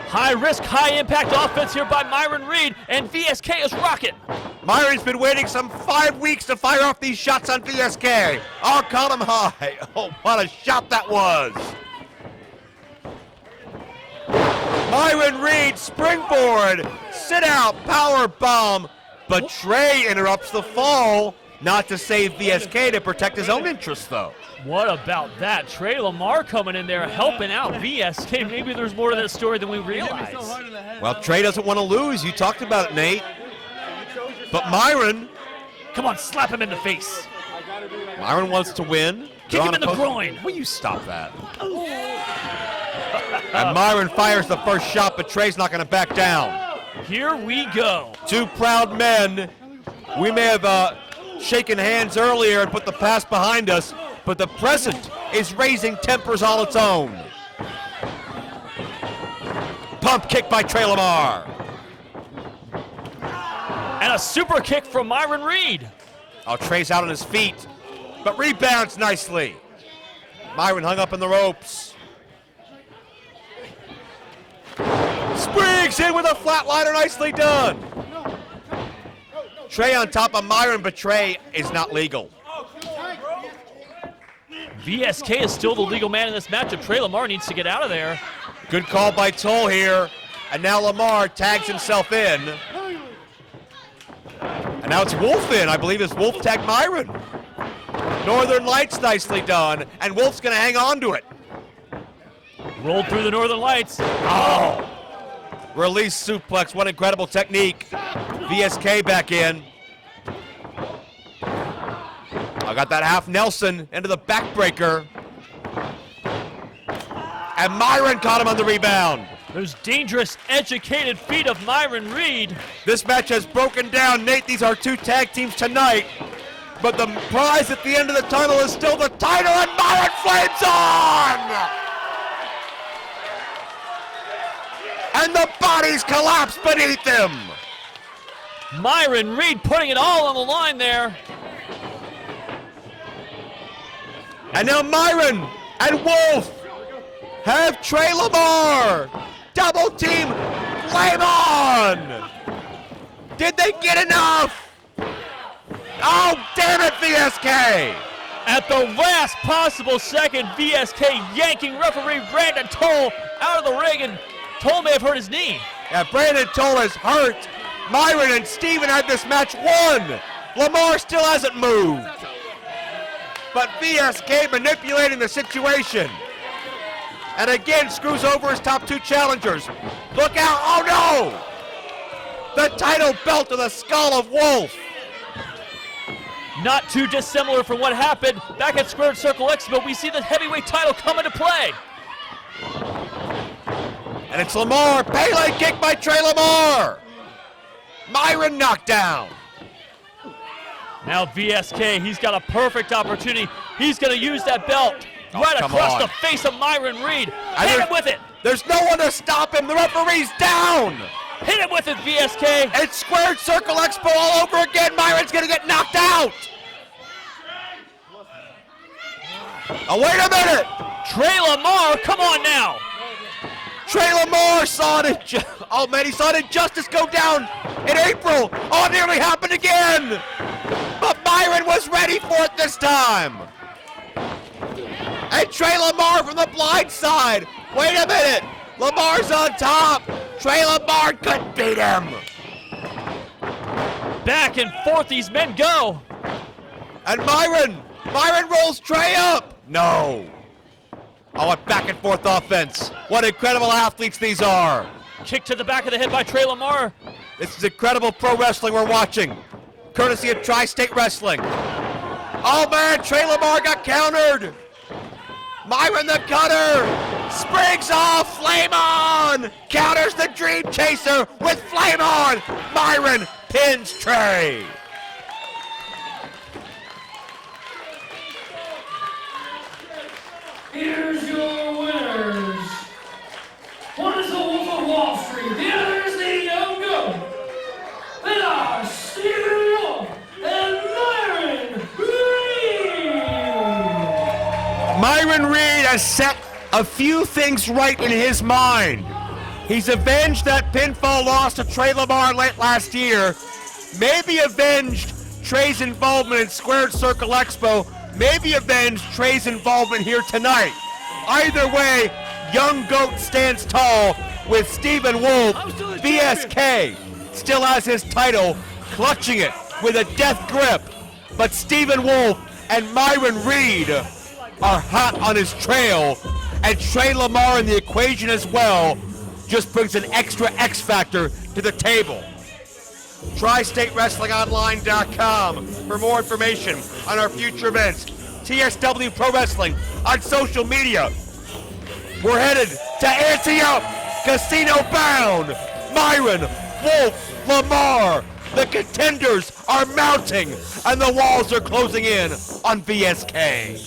High risk, high impact offense here by Myron Reed, and VSK is rocking. Myron's been waiting some 5 weeks to fire off these shots on VSK. Oh, caught him high. Oh, what a shot that was. Myron Reed, springboard, sit out, power bomb, but Tre interrupts the fall, not to save VSK, to protect his own interests, though. What about that? Tre Lamar coming in there helping out VSK. Maybe there's more to that story than we realize. Well, Tre doesn't want to lose. You talked about it, Nate. But Myron... Come on, slap him in the face. Myron wants to win. Kick him in the groin. Will you stop that? And Myron fires the first shot, but Tre's not going to back down. Here we go. 2 proud men. We may have shaken hands earlier and put the past behind us, but the present is raising tempers all its own. Pump kick by Tre Lamar. And a super kick from Myron Reed. Oh, Tre's out on his feet, but rebounds nicely. Myron hung up in the ropes. Springs in with a flatliner, nicely done. Tre on top of Myron, but Tre is not legal. VSK is still the legal man in this matchup. Tre Lamar needs to get out of there. Good call by Toll here. And now Lamar tags himself in. And now it's Wolf in. I believe it's Wolf tagged Myron. Northern Lights nicely done. And Wolf's going to hang on to it. Rolled through the Northern Lights. Oh! Release suplex. What incredible technique. VSK back in. I got that half Nelson into the backbreaker. And Myron caught him on the rebound. Those dangerous, educated feet of Myron Reed. This match has broken down. Nate, these are two tag teams tonight. But the prize at the end of the tunnel is still the title, and Myron flames on! And the bodies collapse beneath him. Myron Reed putting it all on the line there. And now Myron and Wolf have Tre Lamar. Double team, flame on. Did they get enough? Oh, damn it, VSK. At the last possible second, VSK yanking referee Brandon Toll out of the ring, and Toll may have hurt his knee. Yeah, Brandon Toll is hurt. Myron and Steven had this match won. Lamar still hasn't moved. But VSK manipulating the situation. And again, screws over his top two challengers. Look out, oh no! The title belt to the skull of Wolf. Not too dissimilar from what happened back at Squared Circle Expo. We see the heavyweight title come into play. And it's Lamar, Pele kick by Tre Lamar. Myron knocked down. Now VSK, he's got a perfect opportunity. He's gonna use that belt right across the face of Myron Reed. Hit him with it. There's no one to stop him. The referee's down. Hit him with it, VSK. It's Squared Circle Expo all over again. Myron's gonna get knocked out. Oh, wait a minute. Tre Lamar, come on now. Tre Lamar saw it. Oh man, he saw an injustice go down in April. Oh, it nearly happened again. But Myron was ready for it this time. And Tre Lamar from the blind side. Wait a minute. Lamar's on top. Tre Lamar couldn't beat him. Back and forth these men go. And Myron rolls Tre up. No. Oh, a back and forth offense. What incredible athletes these are. Kick to the back of the head by Tre Lamar. This is incredible pro wrestling we're watching. Courtesy of Tri-State Wrestling. Oh man, Tre Lamar got countered. Myron the cutter. Springs off, flame on. Counters the Dream Chaser with flame on. Myron pins Tre. Here's your winners. One is the Wolf of Wall Street, the other is the Young Goat. They are Stephen Wolf and Myron Reed. Myron Reed has set a few things right in his mind. He's avenged that pinfall loss to Tre Lamar late last year, maybe avenged Tre's involvement in Squared Circle Expo, maybe avenged Tre's involvement here tonight. Either way, Young Goat stands tall with Stephen Wolf. VSK still has his title, clutching it with a death grip. But Stephen Wolf and Myron Reed are hot on his trail, and Tre Lamar in the equation as well just brings an extra X factor to the table. TriStateWrestlingOnline.com for more information on our future events. TSW Pro Wrestling on social media. We're headed to Antioch, Casino bound. Myron, Wolf, Lamar. The contenders are mounting, and the walls are closing in on VSK.